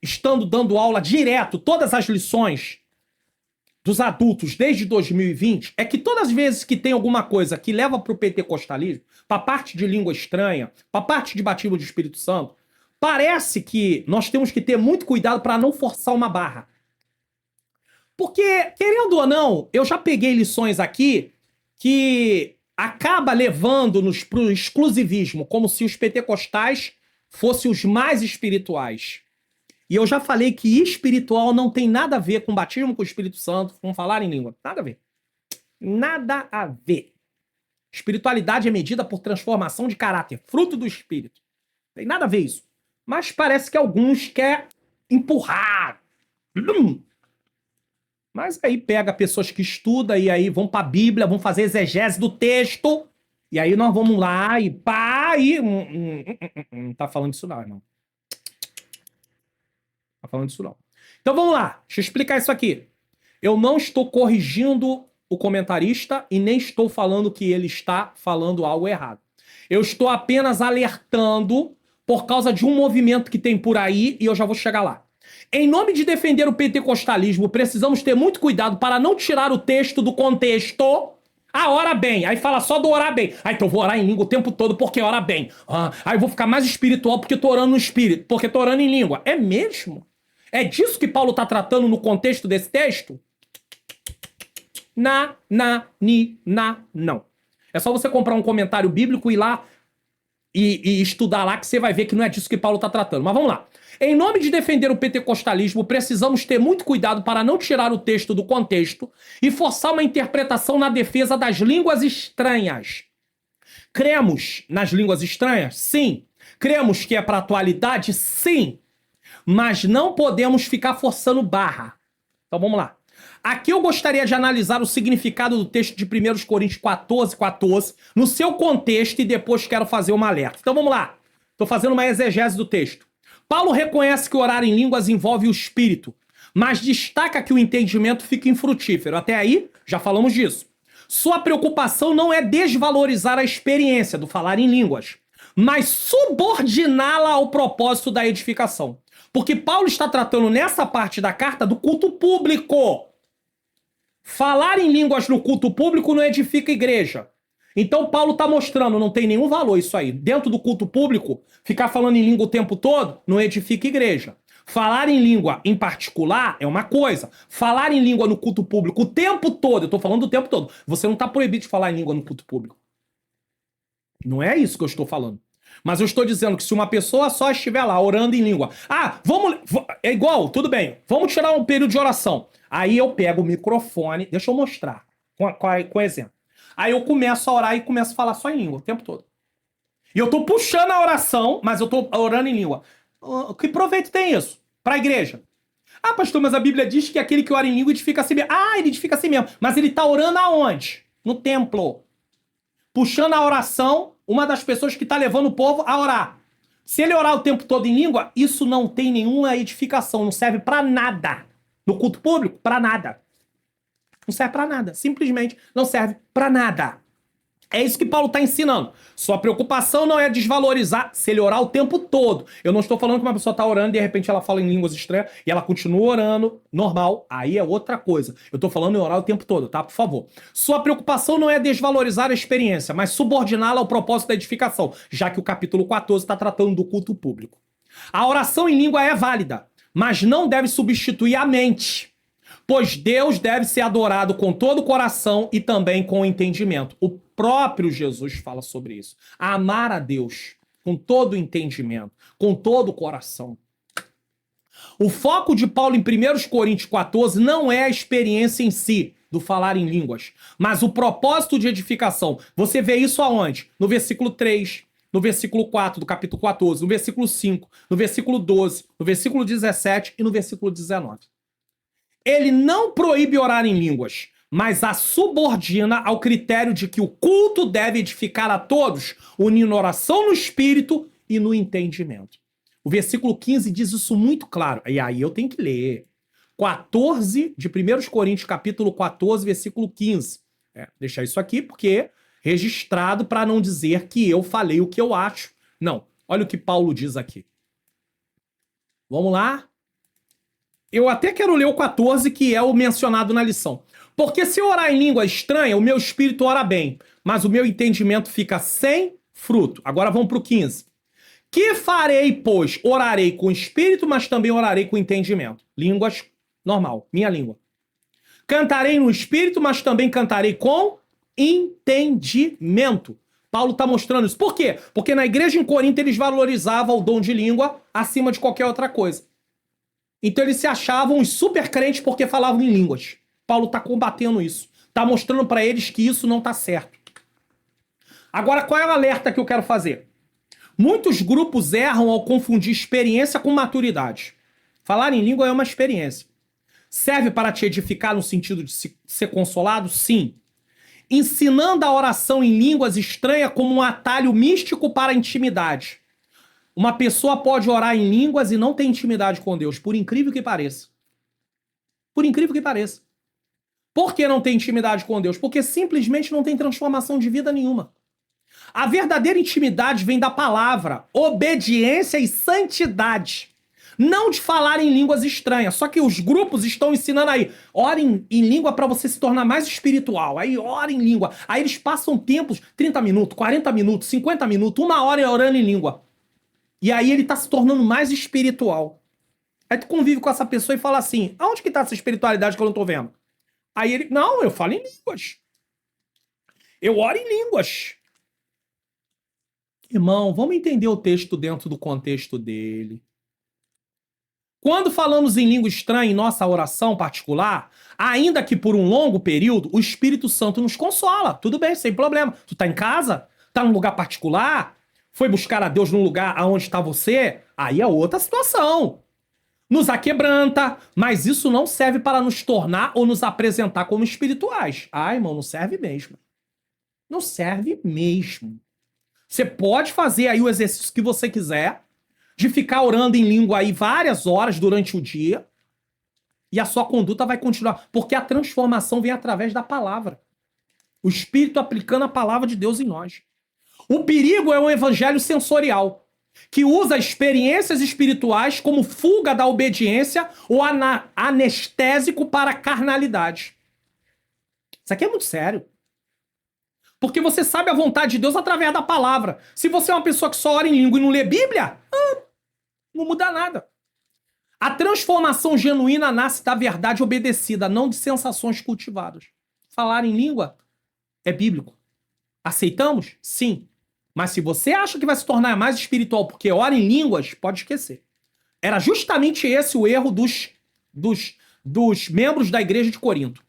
estando dando aula direto, todas as lições dos adultos desde 2020, é que todas as vezes que tem alguma coisa que leva para o pentecostalismo, para a parte de língua estranha, para a parte de batismo de Espírito Santo, parece que nós temos que ter muito cuidado para não forçar uma barra. Porque, querendo ou não, eu já peguei lições aqui que acaba levando-nos para o exclusivismo, como se os pentecostais fossem os mais espirituais. E eu já falei que espiritual não tem nada a ver com batismo com o Espírito Santo, com falar em língua. Nada a ver. Nada a ver. Espiritualidade é medida por transformação de caráter, fruto do Espírito. Tem nada a ver isso. Mas parece que alguns querem empurrar. Mas aí pega pessoas que estudam e aí vão para a Bíblia, vão fazer exegese do texto, e aí nós vamos lá e pá, e... Não tá falando isso não, irmão. Tá falando isso não. Então vamos lá, deixa eu explicar isso aqui. Eu não estou corrigindo o comentarista e nem estou falando que ele está falando algo errado. Eu estou apenas alertando por causa de um movimento que tem por aí e eu já vou chegar lá. Em nome de defender o pentecostalismo, precisamos ter muito cuidado para não tirar o texto do contexto. Ah, ora bem. Aí fala só do orar bem. Ah, então eu vou orar em língua o tempo todo porque ora bem. Aí eu vou ficar mais espiritual porque tô orando no espírito, porque tô orando em língua. É mesmo? É disso que Paulo está tratando no contexto desse texto? Não. É só você comprar um comentário bíblico e ir lá e estudar lá que você vai ver que não é disso que Paulo está tratando. Mas vamos lá. Em nome de defender o pentecostalismo, precisamos ter muito cuidado para não tirar o texto do contexto e forçar uma interpretação na defesa das línguas estranhas. Cremos nas línguas estranhas? Sim. Cremos que é para a atualidade? Sim. Mas não podemos ficar forçando barra. Então vamos lá. Aqui eu gostaria de analisar o significado do texto de 1 Coríntios 14, 14, no seu contexto, e depois quero fazer uma alerta. Então vamos lá. Estou fazendo uma exegese do texto. Paulo reconhece que orar em línguas envolve o espírito, mas destaca que o entendimento fica infrutífero. Até aí, já falamos disso. Sua preocupação não é desvalorizar a experiência do falar em línguas, mas subordiná-la ao propósito da edificação. Porque Paulo está tratando nessa parte da carta do culto público. Falar em línguas no culto público não edifica a igreja. Então Paulo está mostrando, não tem nenhum valor isso aí. Dentro do culto público, ficar falando em língua o tempo todo não edifica a igreja. Falar em língua em particular é uma coisa. Falar em língua no culto público o tempo todo, eu estou falando o tempo todo. Você não está proibido de falar em língua no culto público. Não é isso que eu estou falando. Mas eu estou dizendo que se uma pessoa só estiver lá orando em língua, é igual, tudo bem, vamos tirar um período de oração. Aí eu pego o microfone, deixa eu mostrar com exemplo. Aí eu começo a orar e começo a falar só em língua o tempo todo. E eu tô puxando a oração, mas eu tô orando em língua. Que proveito tem isso para a igreja? Ah, pastor, mas a Bíblia diz que aquele que ora em língua edifica a si mesmo. Ah, ele edifica a si mesmo. Mas ele tá orando aonde? No templo. Puxando a oração, uma das pessoas que tá levando o povo a orar. Se ele orar o tempo todo em língua, isso não tem nenhuma edificação, não serve para nada. No culto público, para nada. Não serve para nada. Simplesmente não serve para nada. É isso que Paulo está ensinando. Sua preocupação não é desvalorizar se ele orar o tempo todo. Eu não estou falando que uma pessoa está orando e de repente ela fala em línguas estranhas e ela continua orando normal. Aí é outra coisa. Eu estou falando em orar o tempo todo, tá? Por favor. Sua preocupação não é desvalorizar a experiência, mas subordiná-la ao propósito da edificação, já que o capítulo 14 está tratando do culto público. A oração em língua é válida, mas não deve substituir a mente. Pois Deus deve ser adorado com todo o coração e também com o entendimento. O próprio Jesus fala sobre isso. Amar a Deus com todo o entendimento, com todo o coração. O foco de Paulo em 1 Coríntios 14 não é a experiência em si, do falar em línguas, mas o propósito de edificação. Você vê isso aonde? No versículo 3, no versículo 4 do capítulo 14, no versículo 5, no versículo 12, no versículo 17 e no versículo 19. Ele não proíbe orar em línguas, mas a subordina ao critério de que o culto deve edificar a todos, unindo oração no espírito e no entendimento. O versículo 15 diz isso muito claro. E aí eu tenho que ler. 14 de 1 Coríntios, capítulo 14, versículo 15. Deixar isso aqui porque registrado para não dizer que eu falei o que eu acho. Não, olha o que Paulo diz aqui. Vamos lá? Eu até quero ler o 14, que é o mencionado na lição. Porque se eu orar em língua estranha, o meu espírito ora bem, mas o meu entendimento fica sem fruto. Agora vamos para o 15. Que farei, pois? Orarei com espírito, mas também orarei com entendimento. Línguas, normal, minha língua. Cantarei no espírito, mas também cantarei com entendimento. Paulo está mostrando isso. Por quê? Porque na igreja em Corinto eles valorizavam o dom de língua acima de qualquer outra coisa. Então eles se achavam os super crentes porque falavam em línguas. Paulo está combatendo isso. Está mostrando para eles que isso não está certo. Agora, qual é o alerta que eu quero fazer? Muitos grupos erram ao confundir experiência com maturidade. Falar em língua é uma experiência. Serve para te edificar no sentido de ser consolado? Sim. Ensinando a oração em línguas estranha como um atalho místico para a intimidade. Uma pessoa pode orar em línguas e não ter intimidade com Deus, por incrível que pareça. Por incrível que pareça. Por que não tem intimidade com Deus? Porque simplesmente não tem transformação de vida nenhuma. A verdadeira intimidade vem da palavra, obediência e santidade. Não de falar em línguas estranhas. Só que os grupos estão ensinando aí. Ora em língua para você se tornar mais espiritual. Aí ora em língua. Aí eles passam tempos, 30 minutos, 40 minutos, 50 minutos, 1 hora orando em língua. E aí ele tá se tornando mais espiritual. Aí tu convive com essa pessoa e fala assim, aonde que tá essa espiritualidade que eu não tô vendo? Aí ele, não, eu falo em línguas. Eu oro em línguas. Irmão, vamos entender o texto dentro do contexto dele. Quando falamos em língua estranha em nossa oração particular, ainda que por um longo período, o Espírito Santo nos consola. Tudo bem, sem problema. Tu tá em casa? Tá num lugar particular? Foi buscar a Deus num lugar aonde está você? Aí é outra situação. Nos aquebranta, mas isso não serve para nos tornar ou nos apresentar como espirituais. Ah, irmão, não serve mesmo. Não serve mesmo. Você pode fazer aí o exercício que você quiser, de ficar orando em língua aí várias horas durante o dia, e a sua conduta vai continuar, porque a transformação vem através da palavra. O Espírito aplicando a palavra de Deus em nós. O perigo é um evangelho sensorial, que usa experiências espirituais como fuga da obediência ou anestésico para a carnalidade. Isso aqui é muito sério. Porque você sabe a vontade de Deus através da palavra. Se você é uma pessoa que só ora em língua e não lê Bíblia, não muda nada. A transformação genuína nasce da verdade obedecida, não de sensações cultivadas. Falar em língua é bíblico. Aceitamos? Sim. Mas se você acha que vai se tornar mais espiritual porque ora em línguas, pode esquecer. Era justamente esse o erro dos membros da igreja de Corinto.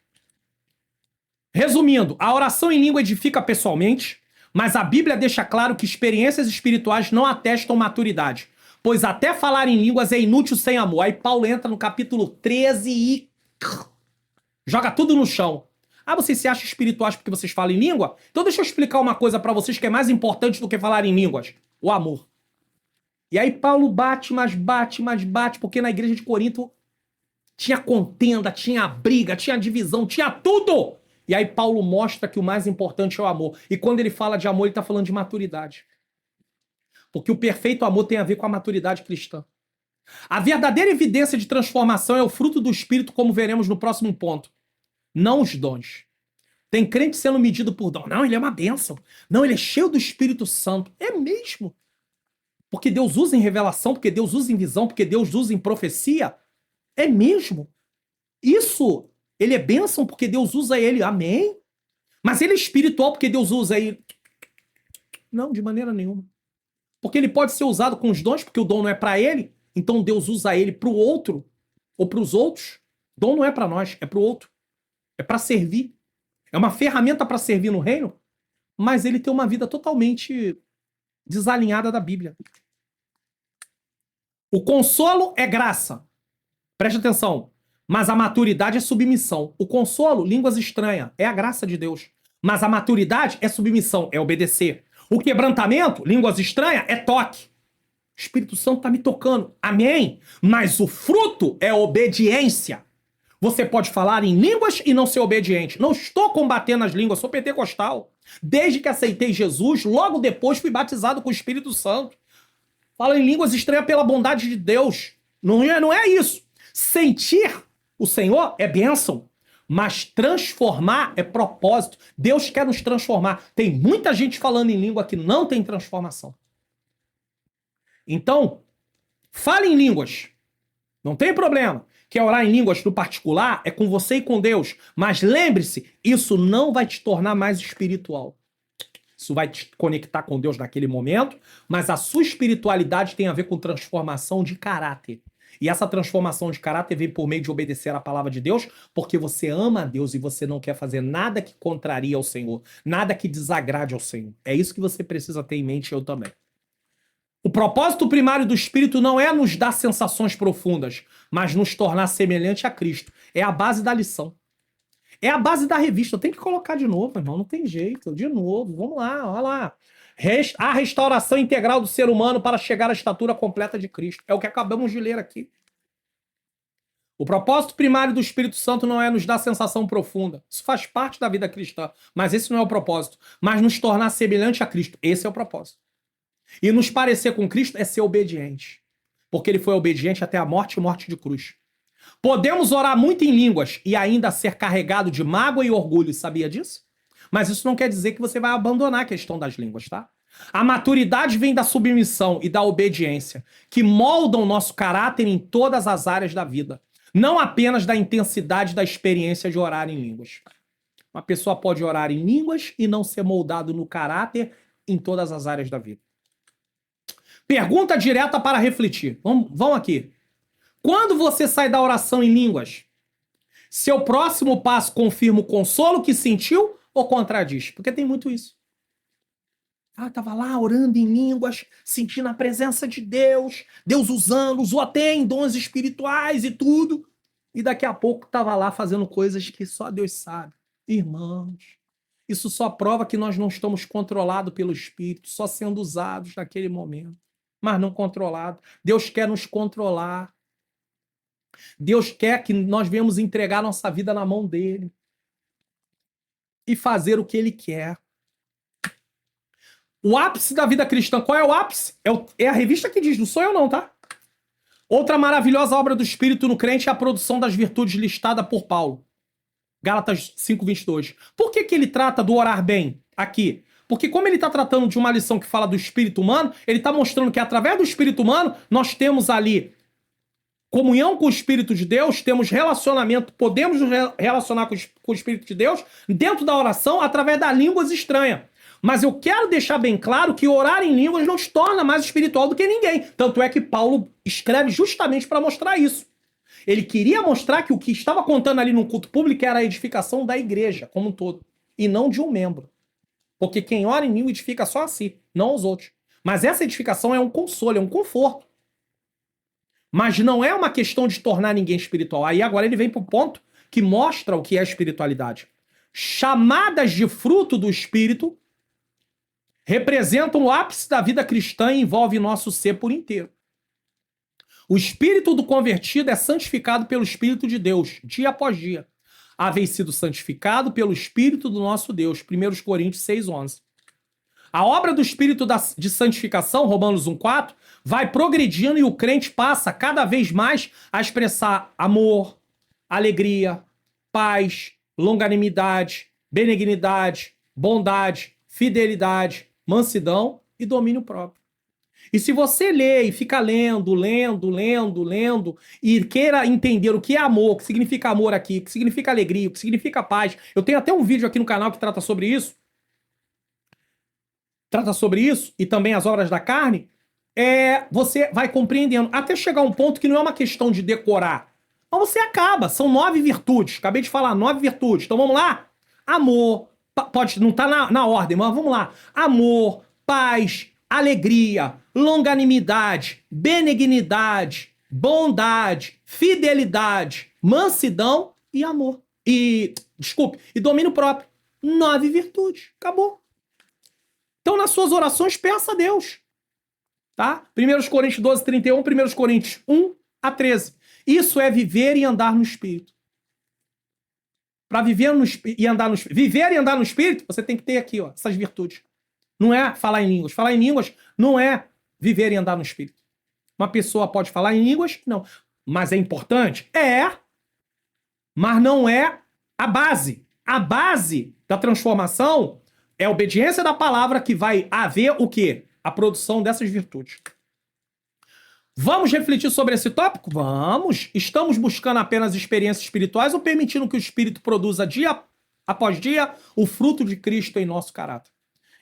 Resumindo, a oração em língua edifica pessoalmente, mas a Bíblia deixa claro que experiências espirituais não atestam maturidade, pois até falar em línguas é inútil sem amor. Aí Paulo entra no capítulo 13 e joga tudo no chão. Ah, vocês se acham espirituais porque vocês falam em língua? Então deixa eu explicar uma coisa pra vocês que é mais importante do que falar em línguas. O amor. E aí Paulo bate, mas bate, mas bate, porque na igreja de Corinto tinha contenda, tinha briga, tinha divisão, tinha tudo! E aí Paulo mostra que o mais importante é o amor. E quando ele fala de amor, ele tá falando de maturidade. Porque o perfeito amor tem a ver com a maturidade cristã. A verdadeira evidência de transformação é o fruto do Espírito, como veremos no próximo ponto. Não os dons. Tem crente sendo medido por dom. Não, ele é uma bênção. Não, ele é cheio do Espírito Santo. É mesmo. Porque Deus usa em revelação, porque Deus usa em visão, porque Deus usa em profecia. É mesmo. Isso, ele é bênção porque Deus usa ele. Amém. Mas ele é espiritual porque Deus usa ele. Não, de maneira nenhuma. Porque ele pode ser usado com os dons, porque o dom não é para ele. Então Deus usa ele para o outro ou para os outros. Dom não é para nós, é para o outro. É para servir. É uma ferramenta para servir no reino, mas ele tem uma vida totalmente desalinhada da Bíblia. O consolo é graça. Preste atenção. Mas a maturidade é submissão. O consolo, línguas estranhas, é a graça de Deus. Mas a maturidade é submissão, é obedecer. O quebrantamento, línguas estranhas, é toque. O Espírito Santo está me tocando. Amém? Mas o fruto é obediência. Você pode falar em línguas e não ser obediente. Não estou combatendo as línguas, sou pentecostal. Desde que aceitei Jesus, logo depois fui batizado com o Espírito Santo. Falo em línguas estranhas pela bondade de Deus. Não é isso. Sentir o Senhor é bênção, mas transformar é propósito. Deus quer nos transformar. Tem muita gente falando em língua que não tem transformação. Então, fale em línguas. Não tem problema. Quer orar em línguas no particular? É com você e com Deus. Mas lembre-se, isso não vai te tornar mais espiritual. Isso vai te conectar com Deus naquele momento, mas a sua espiritualidade tem a ver com transformação de caráter. E essa transformação de caráter vem por meio de obedecer à palavra de Deus, porque você ama a Deus e você não quer fazer nada que contrarie ao Senhor, nada que desagrade ao Senhor. É isso que você precisa ter em mente, eu também. O propósito primário do Espírito não é nos dar sensações profundas, mas nos tornar semelhante a Cristo. É a base da lição. É a base da revista. Eu tenho que colocar de novo, irmão. Não tem jeito. De novo. Vamos lá, olha lá. A restauração integral do ser humano para chegar à estatura completa de Cristo. É o que acabamos de ler aqui. O propósito primário do Espírito Santo não é nos dar sensação profunda. Isso faz parte da vida cristã. Mas esse não é o propósito. Mas nos tornar semelhante a Cristo. Esse é o propósito. E nos parecer com Cristo é ser obediente. Porque ele foi obediente até a morte e morte de cruz. Podemos orar muito em línguas e ainda ser carregado de mágoa e orgulho. Sabia disso? Mas isso não quer dizer que você vai abandonar a questão das línguas, tá? A maturidade vem da submissão e da obediência, que moldam o nosso caráter em todas as áreas da vida. Não apenas da intensidade da experiência de orar em línguas. Uma pessoa pode orar em línguas e não ser moldado no caráter em todas as áreas da vida. Pergunta direta para refletir. Vamos aqui. Quando você sai da oração em línguas, seu próximo passo confirma o consolo que sentiu ou contradiz? Porque tem muito isso. Ah, tava lá orando em línguas, sentindo a presença de Deus, Deus usou até em dons espirituais e tudo. E daqui a pouco tava lá fazendo coisas que só Deus sabe. Irmãos, isso só prova que nós não estamos controlados pelo Espírito, só sendo usados naquele momento, mas não controlados. Deus quer nos controlar. Deus quer que nós venhamos entregar nossa vida na mão dele e fazer o que ele quer. O ápice da vida cristã, qual é o ápice? É a revista que diz, não sou eu não, tá? Outra maravilhosa obra do Espírito no crente é a produção das virtudes listada por Paulo. Gálatas 5:22. Por que ele trata do orar bem aqui? Porque como ele está tratando de uma lição que fala do espírito humano, ele está mostrando que através do espírito humano nós temos ali comunhão com o Espírito de Deus, temos relacionamento, podemos nos relacionar com o Espírito de Deus dentro da oração através das línguas estranhas. Mas eu quero deixar bem claro que orar em línguas não te torna mais espiritual do que ninguém. Tanto é que Paulo escreve justamente para mostrar isso. Ele queria mostrar que o que estava contando ali no culto público era a edificação da igreja como um todo, e não de um membro. Porque quem ora em língua edifica só a si, não aos outros. Mas essa edificação é um consolo, é um conforto. Mas não é uma questão de tornar ninguém espiritual. Aí agora ele vem para o ponto que mostra o que é espiritualidade. Chamadas de fruto do Espírito representam o ápice da vida cristã e envolve nosso ser por inteiro. O espírito do convertido é santificado pelo Espírito de Deus, dia após dia. Haveis sido santificado pelo Espírito do nosso Deus, 1 Coríntios 6,11. A obra do Espírito de santificação, Romanos 1,4, vai progredindo e o crente passa cada vez mais a expressar amor, alegria, paz, longanimidade, benignidade, bondade, fidelidade, mansidão e domínio próprio. E se você lê e fica lendo, e queira entender o que é amor, o que significa amor aqui, o que significa alegria, o que significa paz, eu tenho até um vídeo aqui no canal que trata sobre isso, e também as obras da carne, você vai compreendendo, até chegar a um ponto que não é uma questão de decorar, mas você acaba, são 9 virtudes, acabei de falar, 9 virtudes, então vamos lá, amor, pode não tá na ordem, mas vamos lá, amor, paz, alegria, longanimidade, benignidade, bondade, fidelidade, mansidão e amor. E domínio próprio. 9 virtudes. Acabou. Então, nas suas orações, peça a Deus. Tá? 1 Coríntios 12, 31, 1 Coríntios 1 a 13. Isso é viver e andar no Espírito. Para viver e andar no Espírito, você tem que ter aqui, ó, essas virtudes. Não é falar em línguas. Falar em línguas não é viver e andar no Espírito. Uma pessoa pode falar em línguas? Não. Mas é importante? Mas não é a base. A base da transformação é a obediência da palavra que vai haver o quê? A produção dessas virtudes. Vamos refletir sobre esse tópico? Vamos. Estamos buscando apenas experiências espirituais ou permitindo que o Espírito produza dia após dia o fruto de Cristo em nosso caráter?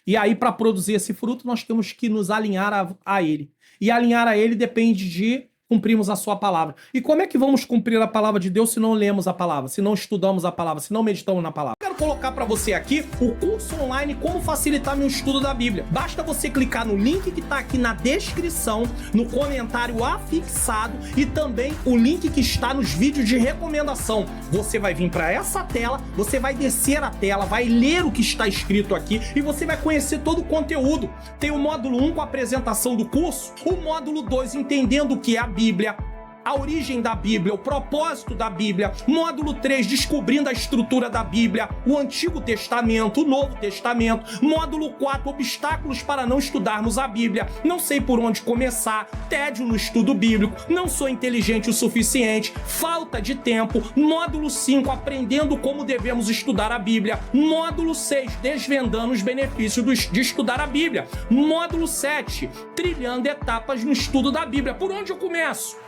E aí, para produzir esse fruto, nós temos que nos alinhar a ele. E alinhar a ele depende de cumprirmos a sua palavra. E como é que vamos cumprir a palavra de Deus se não lemos a palavra, se não estudamos a palavra, se não meditamos na palavra? Quero colocar para você aqui o curso online Como Facilitar Meu Estudo da Bíblia. Basta você clicar no link que está aqui na descrição, no comentário afixado e também o link que está nos vídeos de recomendação. Você vai vir para essa tela, você vai descer a tela, vai ler o que está escrito aqui e você vai conhecer todo o conteúdo. Tem o módulo 1 com a apresentação do curso, o módulo 2 entendendo o que é a Bíblia, a origem da Bíblia, o propósito da Bíblia, módulo 3, descobrindo a estrutura da Bíblia, o Antigo Testamento, o Novo Testamento, módulo 4, obstáculos para não estudarmos a Bíblia, não sei por onde começar, tédio no estudo bíblico, não sou inteligente o suficiente, falta de tempo, módulo 5, aprendendo como devemos estudar a Bíblia, módulo 6, desvendando os benefícios de estudar a Bíblia, módulo 7, trilhando etapas no estudo da Bíblia. Por onde eu começo?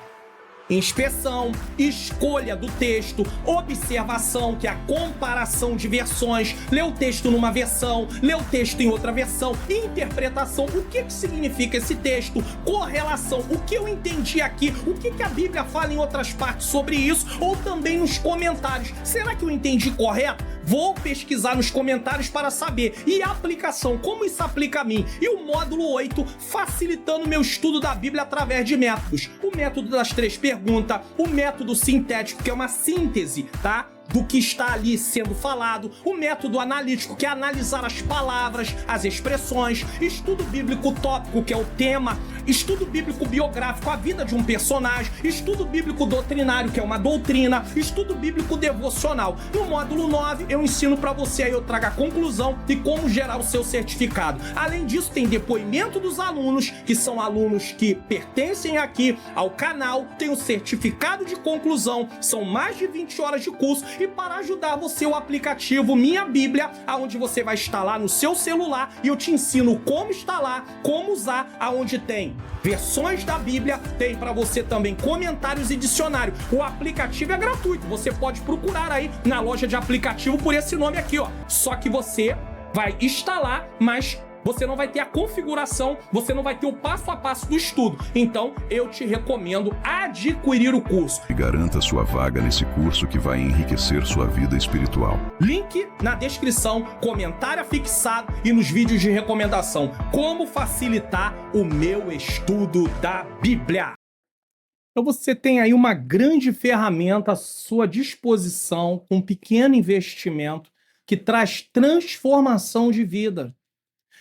Inspeção, escolha do texto, observação, que é a comparação de versões, ler o texto numa versão, ler o texto em outra versão, interpretação, o que significa esse texto, correlação, o que eu entendi aqui, o que a Bíblia fala em outras partes sobre isso, ou também nos comentários. Será que eu entendi correto? Vou pesquisar nos comentários para saber. E a aplicação, como isso aplica a mim? E o módulo 8, facilitando meu estudo da Bíblia através de métodos. O método das 3 perguntas, o método sintético, que é uma síntese, tá? Do que está ali sendo falado, o método analítico, que é analisar as palavras, as expressões, estudo bíblico tópico, que é o tema, estudo bíblico biográfico, a vida de um personagem, estudo bíblico doutrinário, que é uma doutrina, estudo bíblico devocional. No módulo 9, eu ensino para você, aí eu trago a conclusão e como gerar o seu certificado. Além disso, tem depoimento dos alunos, que são alunos que pertencem aqui ao canal, tem o certificado de conclusão, são mais de 20 horas de curso. E para ajudar você, o aplicativo Minha Bíblia, onde você vai instalar no seu celular e eu te ensino como instalar, como usar, aonde tem versões da Bíblia, tem para você também comentários e dicionário. O aplicativo é gratuito, você pode procurar aí na loja de aplicativo por esse nome aqui, ó. Só que você vai instalar, mas você não vai ter a configuração, você não vai ter o passo a passo do estudo. Então, eu te recomendo adquirir o curso. E garanta sua vaga nesse curso que vai enriquecer sua vida espiritual. Link na descrição, comentário fixado e nos vídeos de recomendação. Como facilitar o meu estudo da Bíblia. Então você tem aí uma grande ferramenta à sua disposição, com um pequeno investimento, que traz transformação de vida.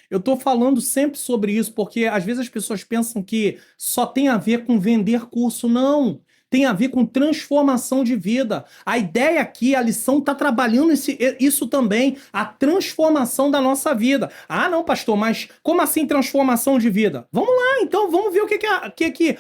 Eu estou falando sempre sobre isso, porque às vezes as pessoas pensam que só tem a ver com vender curso. Não, tem a ver com transformação de vida. A ideia aqui, a lição está trabalhando isso também, a transformação da nossa vida. Ah, não, pastor, mas como assim transformação de vida? Vamos lá, então, vamos ver o que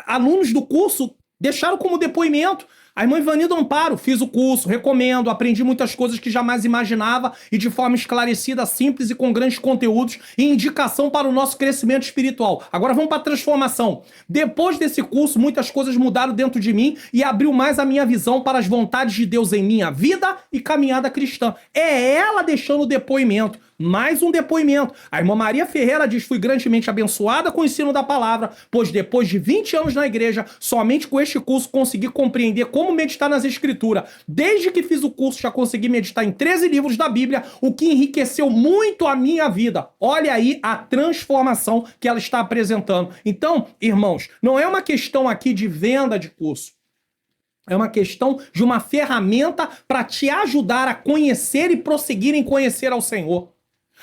alunos do curso deixaram como depoimento. A irmã Ivanilda Amparo, fiz o curso, recomendo, aprendi muitas coisas que jamais imaginava e de forma esclarecida, simples e com grandes conteúdos e indicação para o nosso crescimento espiritual. Agora vamos para a transformação. Depois desse curso, muitas coisas mudaram dentro de mim e abriu mais a minha visão para as vontades de Deus em minha vida e caminhada cristã. É ela deixando o depoimento. Mais um depoimento. A irmã Maria Ferreira diz: fui grandemente abençoada com o ensino da palavra, pois depois de 20 anos na igreja, somente com este curso consegui compreender como meditar nas escrituras. Desde que fiz o curso, já consegui meditar em 13 livros da Bíblia, o que enriqueceu muito a minha vida. Olha aí a transformação que ela está apresentando. Então, irmãos, não é uma questão aqui de venda de curso. É uma questão de uma ferramenta para te ajudar a conhecer e prosseguir em conhecer ao Senhor.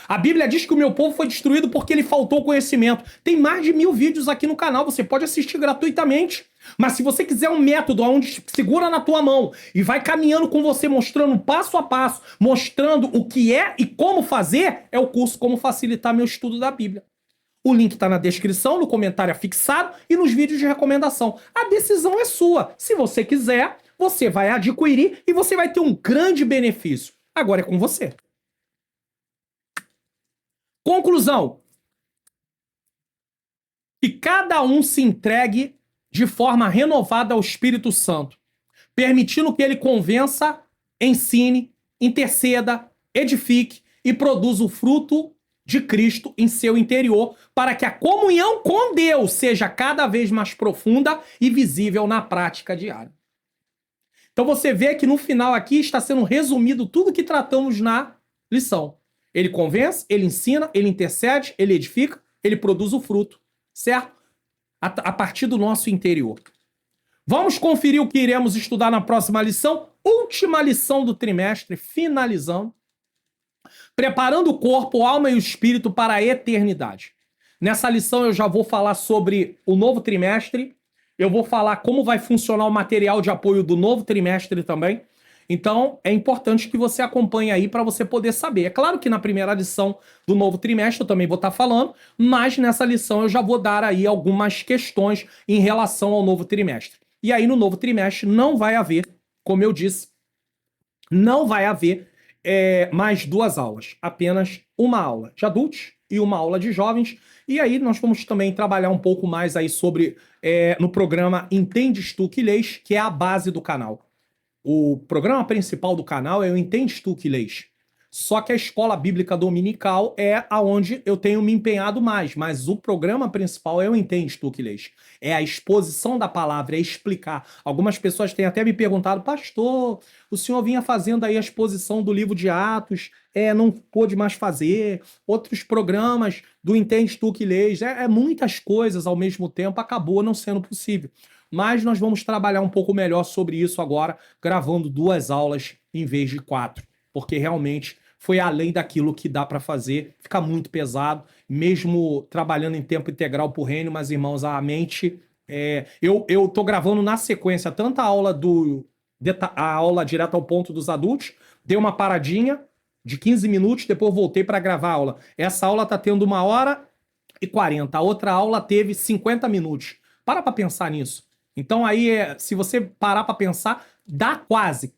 A Bíblia diz que o meu povo foi destruído porque ele faltou conhecimento. Tem mais de 1000 vídeos aqui no canal, você pode assistir gratuitamente. Mas se você quiser um método onde segura na tua mão e vai caminhando com você, mostrando passo a passo, mostrando o que é e como fazer, é o curso Como Facilitar Meu Estudo da Bíblia. O link está na descrição, no comentário afixado e nos vídeos de recomendação. A decisão é sua. Se você quiser, você vai adquirir e você vai ter um grande benefício. Agora é com você. Conclusão. Que cada um se entregue de forma renovada ao Espírito Santo, permitindo que ele convença, ensine, interceda, edifique e produza o fruto de Cristo em seu interior, para que a comunhão com Deus seja cada vez mais profunda e visível na prática diária. Então você vê que no final aqui está sendo resumido tudo que tratamos na lição. Ele convence, ele ensina, ele intercede, ele edifica, ele produz o fruto, certo? A partir do nosso interior. Vamos conferir o que iremos estudar na próxima lição, última lição do trimestre, finalizando. Preparando o corpo, a alma e o espírito para a eternidade. Nessa lição eu já vou falar sobre o novo trimestre, eu vou falar como vai funcionar o material de apoio do novo trimestre também. Então, é importante que você acompanhe aí para você poder saber. É claro que na primeira lição do novo trimestre eu também vou estar falando, mas nessa lição eu já vou dar aí algumas questões em relação ao novo trimestre. E aí no novo trimestre não vai haver, como eu disse, não vai haver mais 2 aulas. Apenas uma aula de adultos e uma aula de jovens. E aí nós vamos também trabalhar um pouco mais aí sobre, no programa Entendes Tu que Lês, que é a base do canal. O programa principal do canal é o Entendes Tu que Lês. Só que a escola bíblica dominical é aonde eu tenho me empenhado mais. Mas o programa principal é o Entendes Tu que Lês. É a exposição da palavra, é explicar. Algumas pessoas têm até me perguntado: pastor, o senhor vinha fazendo aí a exposição do livro de Atos, não pôde mais fazer. Outros programas do Entendes Tu que Lês. Muitas coisas ao mesmo tempo, acabou não sendo possível. Mas nós vamos trabalhar um pouco melhor sobre isso agora, gravando 2 aulas em vez de 4. Porque realmente foi além daquilo que dá para fazer, fica muito pesado, mesmo trabalhando em tempo integral por reino, mas irmãos, a mente... eu tô gravando na sequência tanto a aula a aula direto ao ponto dos adultos, dei uma paradinha de 15 minutos, depois voltei para gravar a aula. Essa aula tá tendo 1h40, a outra aula teve 50 minutos. Para pensar nisso. Então aí, se você parar para pensar, dá quase,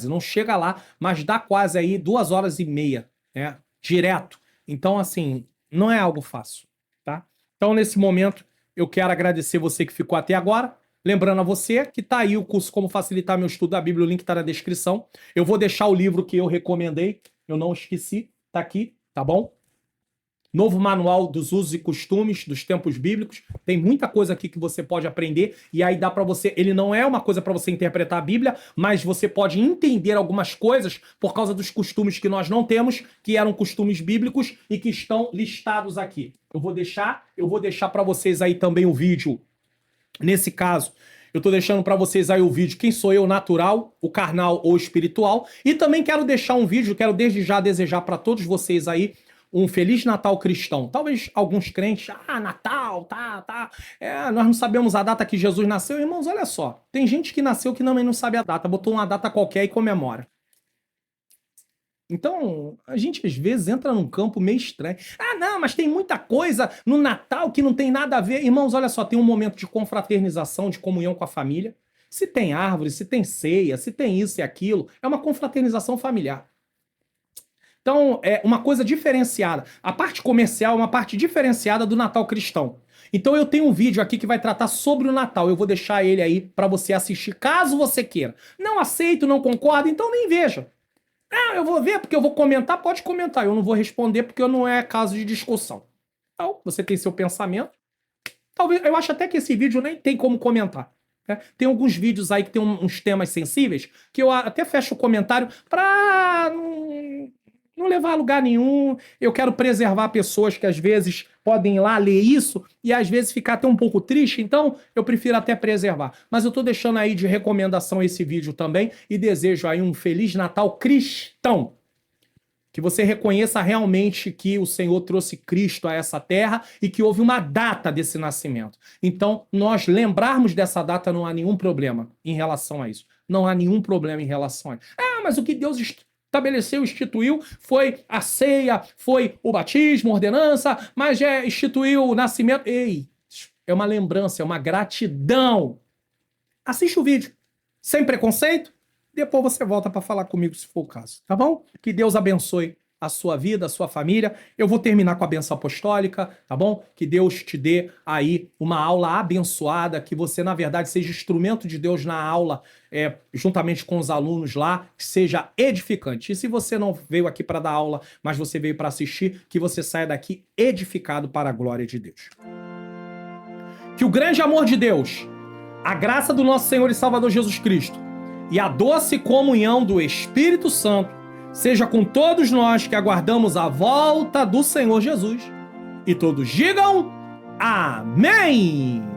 não chega lá, mas dá quase aí 2h30, né? Direto. Então, assim, não é algo fácil, tá? Então, nesse momento, eu quero agradecer você que ficou até agora. Lembrando a você que tá aí o curso Como Facilitar Meu Estudo da Bíblia, o link tá na descrição. Eu vou deixar o livro que eu recomendei, eu não esqueci, Tá aqui, tá bom? Novo Manual dos Usos e Costumes dos Tempos Bíblicos. Tem muita coisa aqui que você pode aprender e aí dá pra você... Ele não é uma coisa pra você interpretar a Bíblia, mas você pode entender algumas coisas por causa dos costumes que nós não temos, que eram costumes bíblicos e que estão listados aqui. Eu vou deixar pra vocês aí também o vídeo. Nesse caso, eu tô deixando pra vocês aí o vídeo Quem Sou Eu, Natural, o Carnal ou Espiritual. E também quero deixar um vídeo, quero desde já desejar pra todos vocês aí um Feliz Natal cristão. Talvez alguns crentes, Natal, tá. Nós não sabemos a data que Jesus nasceu. Irmãos, olha só. Tem gente que nasceu que também não sabe a data. Botou uma data qualquer e comemora. Então, a gente às vezes entra num campo meio estranho. Não, mas tem muita coisa no Natal que não tem nada a ver. Irmãos, olha só, tem um momento de confraternização, de comunhão com a família. Se tem árvore, se tem ceia, se tem isso e aquilo, é uma confraternização familiar. Então, é uma coisa diferenciada. A parte comercial é uma parte diferenciada do Natal cristão. Então eu tenho um vídeo aqui que vai tratar sobre o Natal. Eu vou deixar ele aí para você assistir, caso você queira. Não aceito, não concordo, então nem veja. Eu vou ver porque eu vou comentar, pode comentar. Eu não vou responder porque não é caso de discussão. Então, você tem seu pensamento. Talvez, eu acho até que esse vídeo nem tem como comentar. Né? Tem alguns vídeos aí que tem uns temas sensíveis que eu até fecho o comentário para não levar a lugar nenhum. Eu quero preservar pessoas que às vezes podem ir lá ler isso e às vezes ficar até um pouco triste, então eu prefiro até preservar. Mas eu tô deixando aí de recomendação esse vídeo também e desejo aí um Feliz Natal cristão. Que você reconheça realmente que o Senhor trouxe Cristo a essa terra e que houve uma data desse nascimento. Então, nós lembrarmos dessa data não há nenhum problema em relação a isso. Não há nenhum problema em relação a isso. Mas o que Deus estabeleceu, instituiu, foi a ceia, foi o batismo, ordenança, mas instituiu o nascimento. Ei, é uma lembrança, é uma gratidão. Assiste o vídeo, sem preconceito, depois você volta para falar comigo se for o caso, tá bom? Que Deus abençoe a sua vida, a sua família. Eu vou terminar com a bênção apostólica, tá bom? Que Deus te dê aí uma aula abençoada, que você, na verdade, seja instrumento de Deus na aula, juntamente com os alunos lá, que seja edificante. E se você não veio aqui para dar aula, mas você veio para assistir, que você saia daqui edificado para a glória de Deus. Que o grande amor de Deus, a graça do nosso Senhor e Salvador Jesus Cristo e a doce comunhão do Espírito Santo seja com todos nós que aguardamos a volta do Senhor Jesus. E todos digam amém!